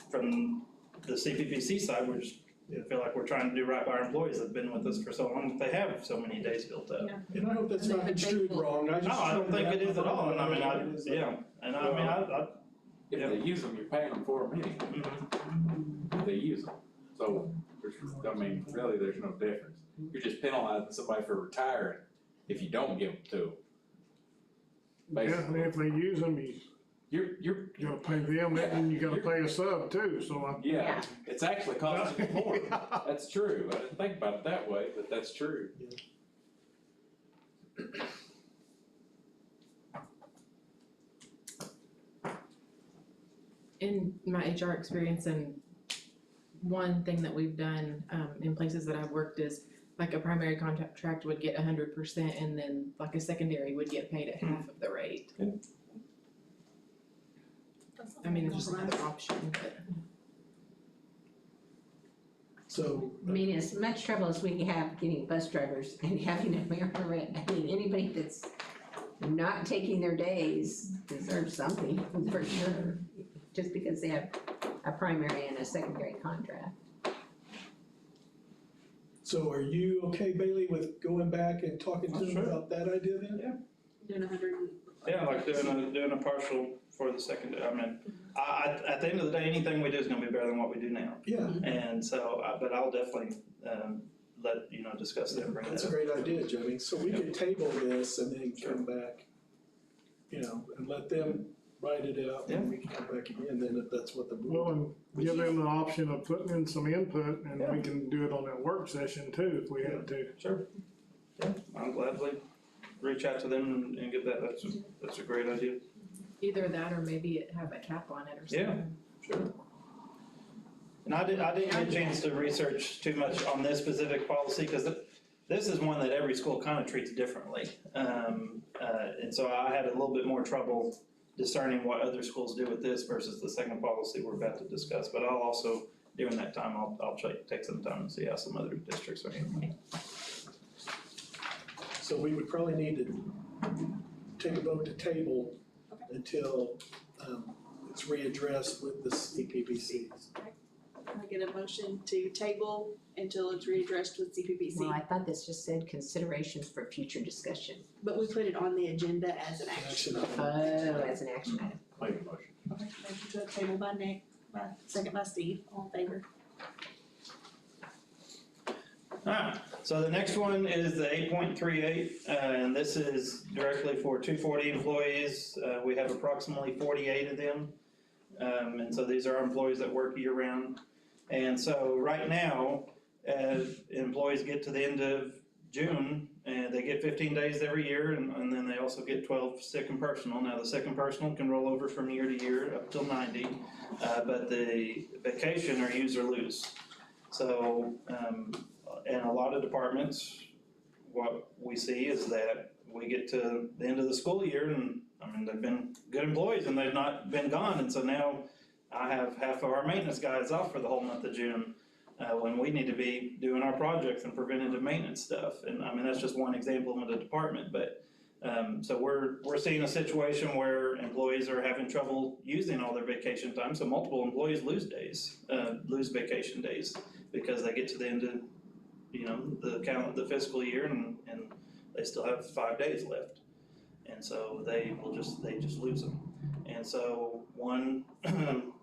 From the CPPC side, we just feel like we're trying to do right by our employees that've been with us for so long, that they have so many days built up. And I hope that's not construed wrong, I just. No, I don't think it is at all, and If they use them, you're paying them for them anyway. If they use them. So, really, there's no difference. You're just penalizing somebody for retiring if you don't give them to them. Yeah, and if they use them, you gotta pay them, and you gotta pay a sub too, so Yeah, it's actually costing you more. That's true. I didn't think about it that way, but that's true. In my HR experience, and one thing that we've done in places that I've worked is like a primary contract would get 100%, and then like a secondary would get paid at half of the rate. It's just another option, but. So. As much trouble as we have getting bus drivers and having a American rent, anybody that's not taking their days deserves something for sure, just because they have a primary and a secondary contract. So are you okay, Bailey, with going back and talking to them about that idea then? Yeah. Doing 100. Yeah, like doing a partial for the secondary. At the end of the day, anything we do is gonna be better than what we do now. Yeah. And so, but I'll definitely, discuss that and bring that up. That's a great idea, Jimmy. So we could table this and then come back, and let them write it out, and we can come back again then if that's what the. well, and give them the option of putting in some input, and we can do it on that work session too, if we had to. Sure. Yeah, I'll gladly reach out to them and get that. That's a great idea. Either that, or maybe have a cap on it or something. Yeah, sure. And I didn't get a chance to research too much on this specific policy, because this is one that every school kind of treats differently. And so I had a little bit more trouble discerning what other schools do with this versus the second policy we're about to discuss. But I'll also, during that time, I'll take some time and see how some other districts are handling it. So we would probably need to take a vote to table until it's readdressed with the CPPC. Can I get a motion to table until it's readdressed with CPPC? Well, I thought this just said considerations for future discussion. But we put it on the agenda as an action. Oh, as an action item. Make a motion. Okay, motion to table by Nick, second by Steve, all in favor? Alright, so the next one is the 8.38, and this is directly for 240 employees. We have approximately 48 of them. And so these are our employees that work year round. And so right now, as employees get to the end of June, and they get 15 days every year, and then they also get 12 sick and personal. Now, the sick and personal can roll over from year to year up till 90, but the vacation are use or lose. So, in a lot of departments, what we see is that we get to the end of the school year, and they've been good employees and they've not been gone, and so now I have half of our maintenance guys off for the whole month of June, when we need to be doing our projects and preventative maintenance stuff. And that's just one example of the department, but so we're seeing a situation where employees are having trouble using all their vacation time, so multiple employees lose vacation days because they get to the end of the fiscal year and they still have 5 days left. And so they just lose them. And so one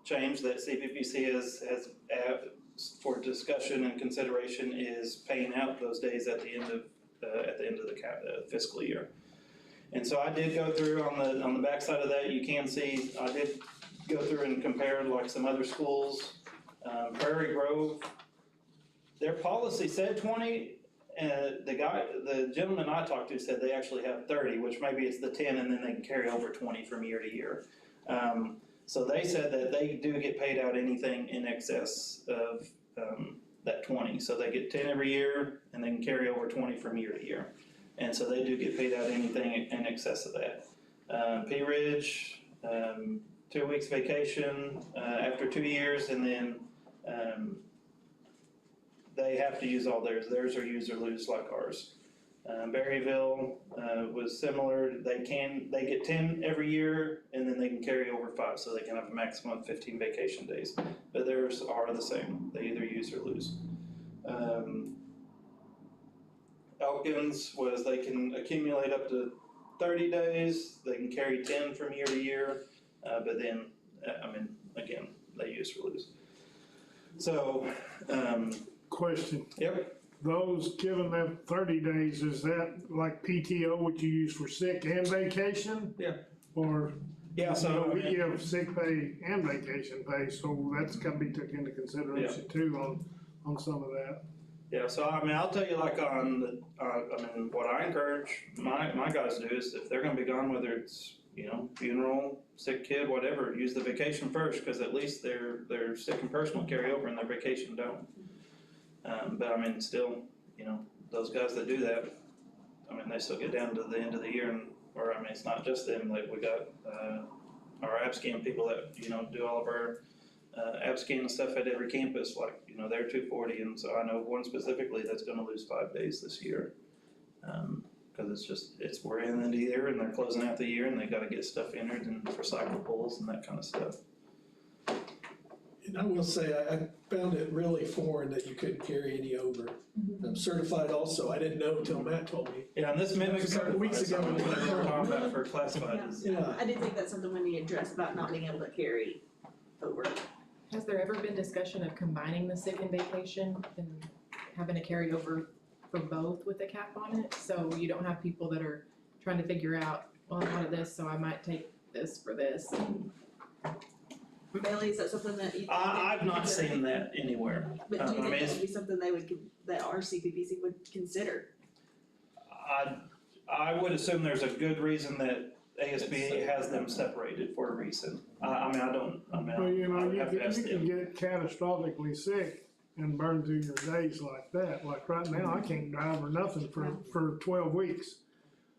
change that CPPC has for discussion and consideration is paying out those days at the end of the fiscal year. And so I did go through on the backside of that, you can see, I did go through and compare like some other schools. Prairie Grove, their policy said 20, and the gentleman I talked to said they actually have 30, which maybe it's the 10 and then they can carry over 20 from year to year. So they said that they do get paid out anything in excess of that 20. So they get 10 every year and they can carry over 20 from year to year. And so they do get paid out anything in excess of that. Pea Ridge, 2 weeks vacation after 2 years, and then they have to use all theirs. Theirs are use or lose like ours. Berryville was similar. They get 10 every year, and then they can carry over 5, so they can have a maximum of 15 vacation days. But theirs are the same. They either use or lose. Elkins was they can accumulate up to 30 days. They can carry 10 from year to year, but then, again, they use or lose. So, Question. Yep. Those given them 30 days, is that like PTO, what you use for sick and vacation? Yeah. Or, Yeah, so we give sick pay and vacation pay, so that's gotta be taken into consideration too on some of that. Yeah, so I'll tell you like what I encourage my guys to do is if they're gonna be gone, whether it's, funeral, sick kid, whatever, use the vacation first, cause at least their sick and personal carry over and their vacation don't. But still, those guys that do that, they still get down to the end of the year it's not just them, like we got, our AppScan people that, do all of our AppScan and stuff at every campus, like, they're 240, and so I know one specifically that's gonna lose 5 days this year. Cause we're in the end of the year and they're closing out the year and they gotta get stuff entered and recyclables and that kind of stuff. And I will say, I found it really foreign that you couldn't carry any over. I'm certified also, I didn't know until Matt told me. Yeah, and this mimics A couple weeks ago. what we were talking about for classified is. Yeah. I do think that's something we need to address about not being able to carry over. Has there ever been discussion of combining the sick and vacation and having a carryover for both with a cap on it? So you don't have people that are trying to figure out, well, I'm out of this, so I might take this for this. Bailey, is that something that you? I've not seen that anywhere. But do you think that would be something that our CPPC would consider? I would assume there's a good reason that ASBA has them separated for a reason. Well, I have to ask you them. can get catastrophically sick and burn through your days like that. Like right now, I can't drive or nothing for 12 weeks.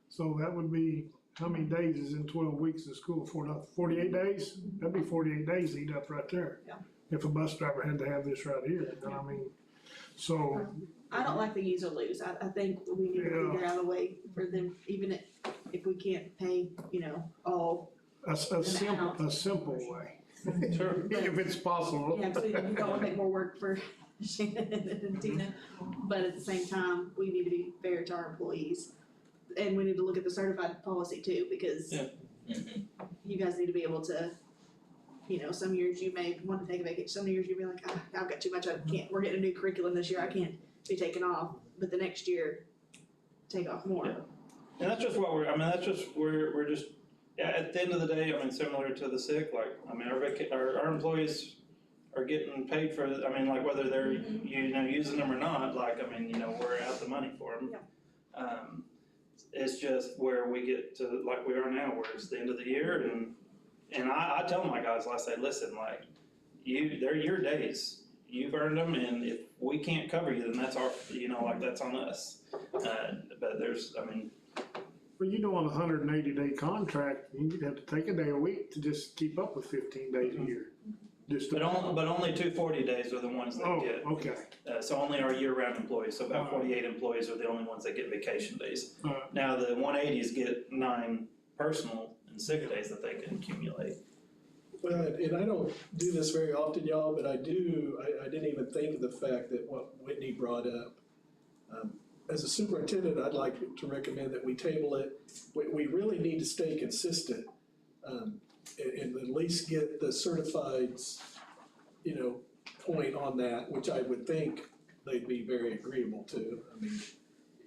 So that would be, how many days is in 12 weeks of school for? 48 days? That'd be 48 days eat up right there. Yeah. If a bus driver had to have this right here, so. I don't like the use or lose. I think we need to figure out a way for them, even if we can't pay, all. A simple way. Sure. If it's possible. Yeah, so you don't wanna make more work for Shannon and Tina, but at the same time, we need to be fair to our employees. And we need to look at the certified policy too, because you guys need to be able to, some years you may want to take a vacation, some years you'll be like, I've got too much, I can't, we're getting a new curriculum this year, I can't be taking off, but the next year, take off more. Yeah. And that's just what we're just, at the end of the day, similar to the sick, like, our employees are getting paid for, whether they're, using them or not, we're out the money for them. Yeah. It's just where we get to, like we are now, where it's the end of the year, and I tell my guys, I say, listen, they're your days, you've earned them, and if we can't cover you, then that's our, that's on us. But there's, Well, on a 180-day contract, you'd have to take a day a week to just keep up with 15 days a year. But only 240 days are the ones that get. Oh, okay. So only our year-round employees, so about 48 employees are the only ones that get vacation days. Alright. Now, the 180s get 9 personal and sick days that they can accumulate. Well, and I don't do this very often, y'all, but I didn't even think of the fact that what Whitney brought up. As a superintendent, I'd like to recommend that we table it. We really need to stay consistent. and at least get the certified's, point on that, which I would think they'd be very agreeable to. I mean,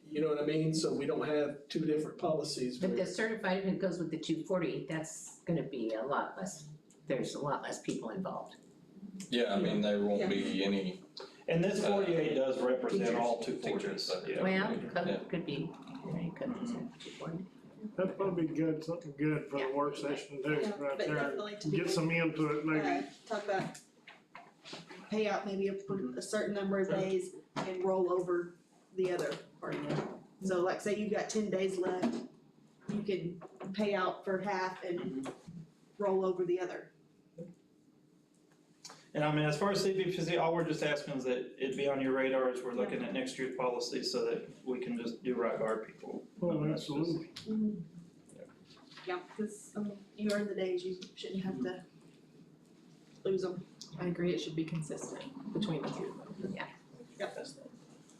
you know what I mean? So we don't have two different policies. But the certified, if it goes with the 240, that's gonna be a lot less, there's a lot less people involved. Yeah, I mean, there won't be any, And this 48 does represent all 240s. teachers. Yeah. Well, Yeah. could be, you could be 240. That'd probably be good, something good for the work session too, Yeah, right but there. definitely to be, Get some input, maybe. talk about payout maybe a certain number of days and roll over the other part of it. So like say you've got 10 days left, you can pay out for half and roll over the other. And I mean, as far as CBPC, all we're just asking is that it be on your radar as we're looking at next year's policy so that we can just do right by our people. Oh, absolutely. Yeah, cause you earn the days, you shouldn't have to lose them. I agree, it should be consistent between the two of them.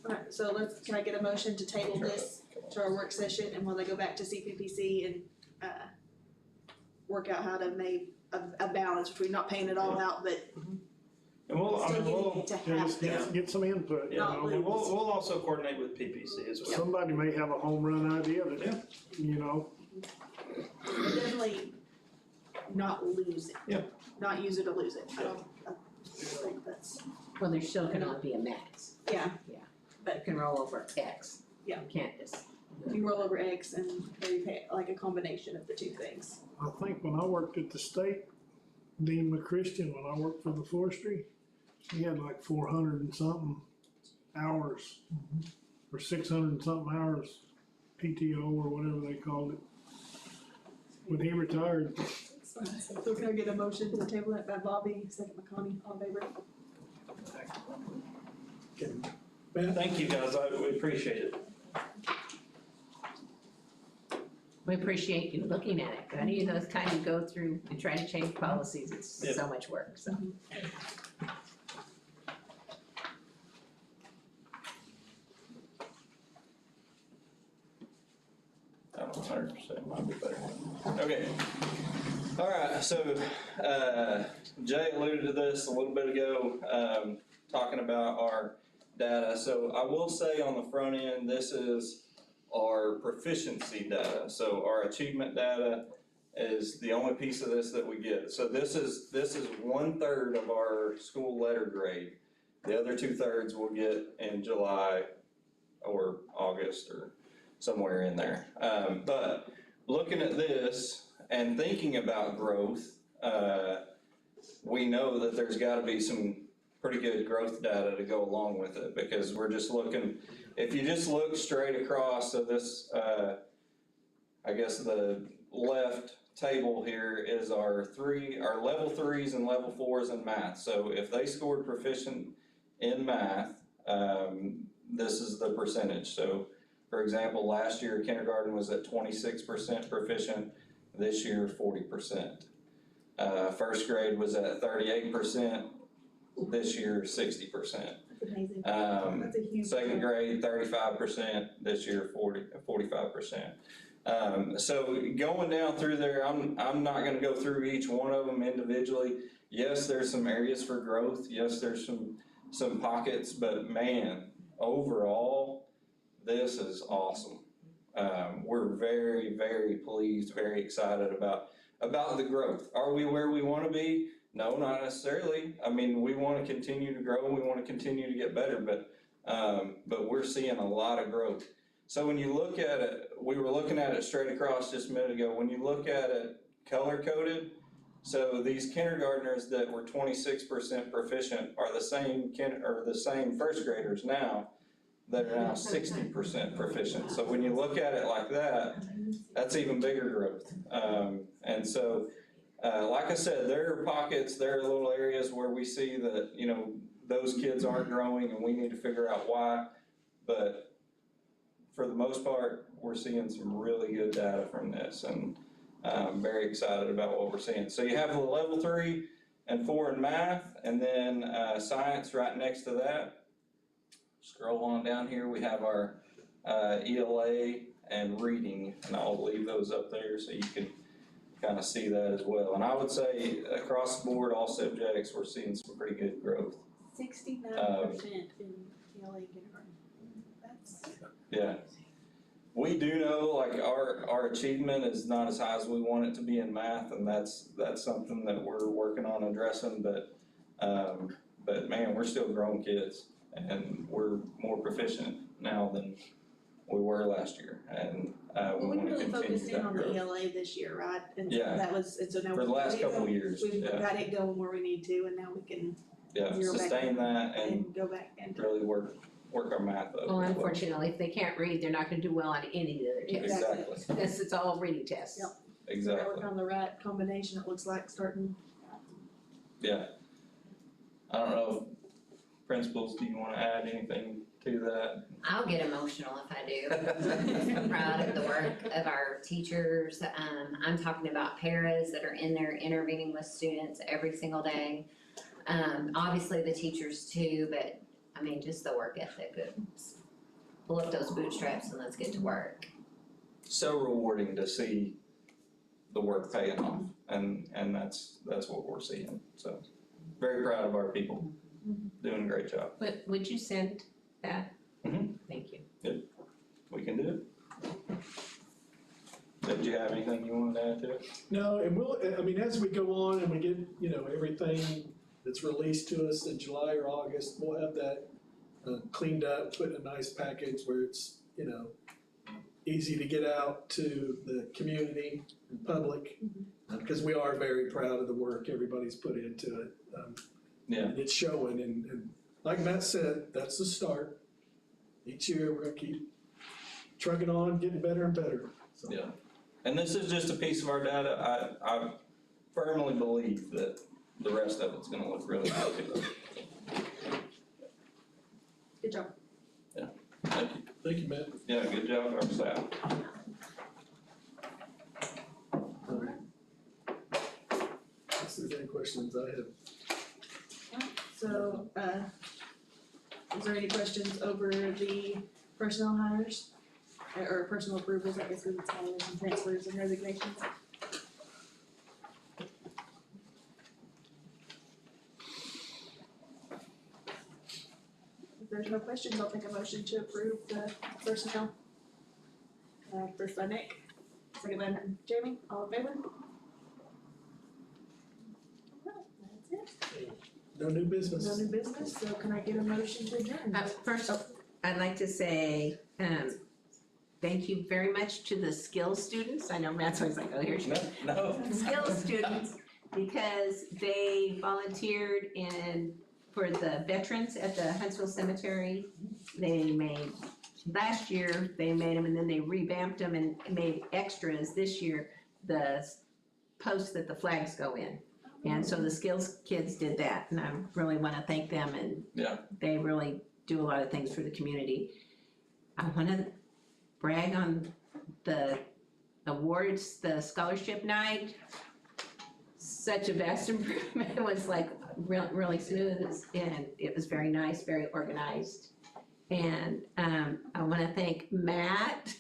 Alright, so can I get a motion to table this to our work session and while they go back to CPPC and, work out how to make a balance between not paying it all out, but And we'll, I still mean, we'll, getting to Yeah, have just them. get some input, you Not know. lose. and we'll also coordinate with PPC as well. Somebody may have a home run idea Yeah. that, you know, But definitely not lose it. Yeah. Not use it or lose it, I think that's, Well, there still can only be a max. yeah, You can roll over X. Yeah. You can't just. you roll over X and you pay like a combination of the two things. I think when I worked at the state, Dean McChristian, when I worked for the forestry, he had like 400 and something hours, or 600 and something hours PTO or whatever they called it, when he retired. So can I get a motion to table that by Bobby, second by Connie, all in favor? Thank you guys, we appreciate it. We appreciate you looking at it, but you know, it's time to go through and try to change policies, it's Yeah. so much work, so. I don't know, 100% might be better. Okay. All right, so, Jay alluded to this a little bit ago, talking about our data. So I will say on the front end, this is our proficiency data. So our achievement data is the only piece of this that we get. So this is 1/3 of our school letter grade. The other 2/3 we'll get in July or August or somewhere in there. But looking at this and thinking about growth, we know that there's gotta be some pretty good growth data to go along with it, because we're just looking, if you just look straight across, so this, I guess the left table here is our level 3s and level 4s in math. So if they scored proficient in math, this is the percentage. So for example, last year kindergarten was at 26% proficient, this year 40%. First grade was at 38%, this year 60%. That's amazing. Um, That's a huge. Second grade, 35%, this year 45%. So going down through there, I'm not gonna go through each one of them individually. Yes, there's some areas for growth, yes, there's some pockets, but man, overall, this is awesome. We're very, very pleased, very excited about the growth. Are we where we wanna be? No, not necessarily. I mean, we wanna continue to grow, we wanna continue to get better, but we're seeing a lot of growth. So when you look at it, we were looking at it straight across just a minute ago, when you look at it color coded, so these kindergartners that were 26% proficient are the same first graders now that are now 60% proficient. So when you look at it like that, that's even bigger growth. And so, like I said, there are pockets, there are little areas where we see that, you know, those kids aren't growing and we need to figure out why. But for the most part, we're seeing some really good data from this, and I'm very excited about what we're seeing. So you have the level 3 and 4 in math, and then science right next to that. Scroll on down here, we have our ELA and reading, and I'll leave those up there so you can kind of see that as well. And I would say across the board, all subjects, we're seeing some pretty good growth. 69% in ELA kindergarten. That's. Yeah. We do know, like, our achievement is not as high as we want it to be in math, and that's something that we're working on addressing, but man, we're still grown kids, and we're more proficient now than we were last year, and we Well, we wanna really continue focused in that on the growth. ELA this year, right? And Yeah. that was, and so now. For the last couple of years, We've yeah, got it going where we need to, and now we can yeah, zero back sustain that and and go back and. really work our math up. Well, as unfortunately, if they can't read, they're not gonna do well on any of the other tests. Exactly, This is all reading tests. Yep. exactly, We're working on the right combination, it looks like, starting. yeah. I don't know, principals, do you wanna add anything to that? I'll get emotional if I do. I'm proud of the work of our teachers. I'm talking about paras that are in there intervening with students every single day. Obviously the teachers too, but I mean, just the work ethic of pull up those bootstraps and let's get to work. So rewarding to see the work paying off, and that's what we're seeing, so very proud of our people, doing a great job. But would you send that? Mhm. Thank you. We can do it. Did you have anything you wanted to add to it? No, and we'll, I mean, as we go on and we get, everything that's released to us in July or August, we'll have that cleaned up, put in a nice package where it's, easy to get out to the community and public. Because we are very proud of the work everybody's put into it. Yeah. And it's showing, and like Matt said, that's the start. Each year, we're gonna keep trucking on, getting better and better, so. Yeah. And this is just a piece of our data. I firmly believe that the rest of it's gonna look really good too. Good job. Thank you. Thank you, Matt. Yeah, good job, our staff. If there's any questions, I have. So, is there any questions over the personnel hires? Or personnel approvals, I guess we would say, and transfers and resignations? If there's no questions, I'll take a motion to approve the personnel. First by Nick, second by Jamie, all in favor? That's it. No new business. No new business, so can I get a motion to adjourn? First, I'd like to say, thank you very much to the skills students. I know Matt's always like, oh, here she goes. No. Skills students, because they volunteered for the veterans at the Huntsville Cemetery. Last year, they made them and then they revamped them and made extras this year, the posts that the flags go in. And so the skills kids did that, and I really wanna thank them, and they really do a lot of things for the community. I wanna brag on the awards, the scholarship night. Such a vast improvement. It was like really smooth, and it was very nice, very organized. And I wanna thank Matt.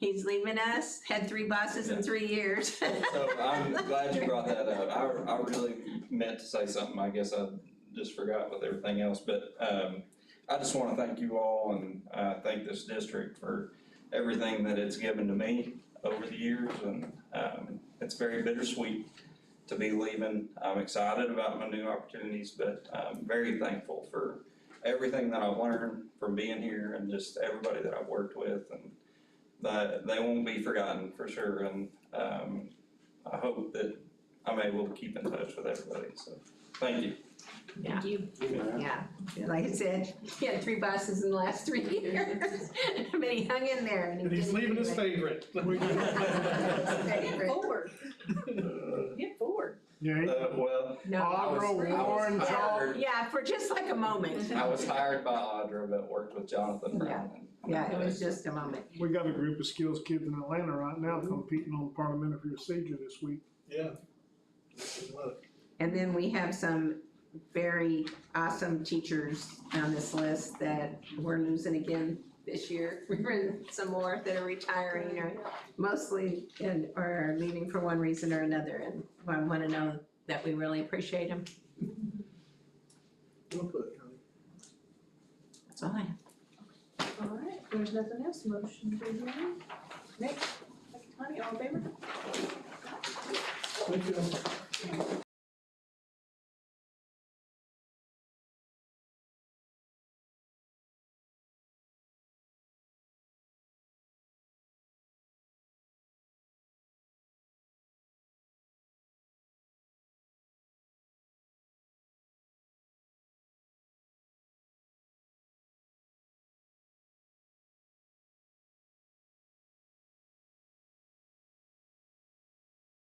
He's leaving us, had 3 bosses in 3 years. So I'm glad you brought that up. I really meant to say something, I guess I just forgot with everything else, but I just wanna thank you all and thank this district for everything that it's given to me over the years, and it's very bittersweet to be leaving. I'm excited about my new opportunities, but I'm very thankful for everything that I've learned from being here and just everybody that I've worked with, and that they won't be forgotten for sure, and I hope that I'm able to keep in touch with everybody, so thank you. Yeah. Thank you. Yeah, like I said, he had 3 bosses in the last 3 years, but he hung in there. And he's leaving his favorite. Favorite. 4. Get 4. Yeah. Well, No. Yeah, for just like a moment. I was hired by Audra, but worked with Jonathan Brown. Yeah, it was just a moment. We got a group of skills kids in Atlanta right now competing on parliamentary procedure this week. Yeah. And then we have some very awesome teachers on this list that we're losing again this year. We've been some more that are retiring or mostly or are leaving for one reason or another, and I wanna know that we really appreciate them. Well put, Connie. That's all I have. All right, if there's nothing else, motion to adjourn. Nick, Tony, all in favor? Thank you.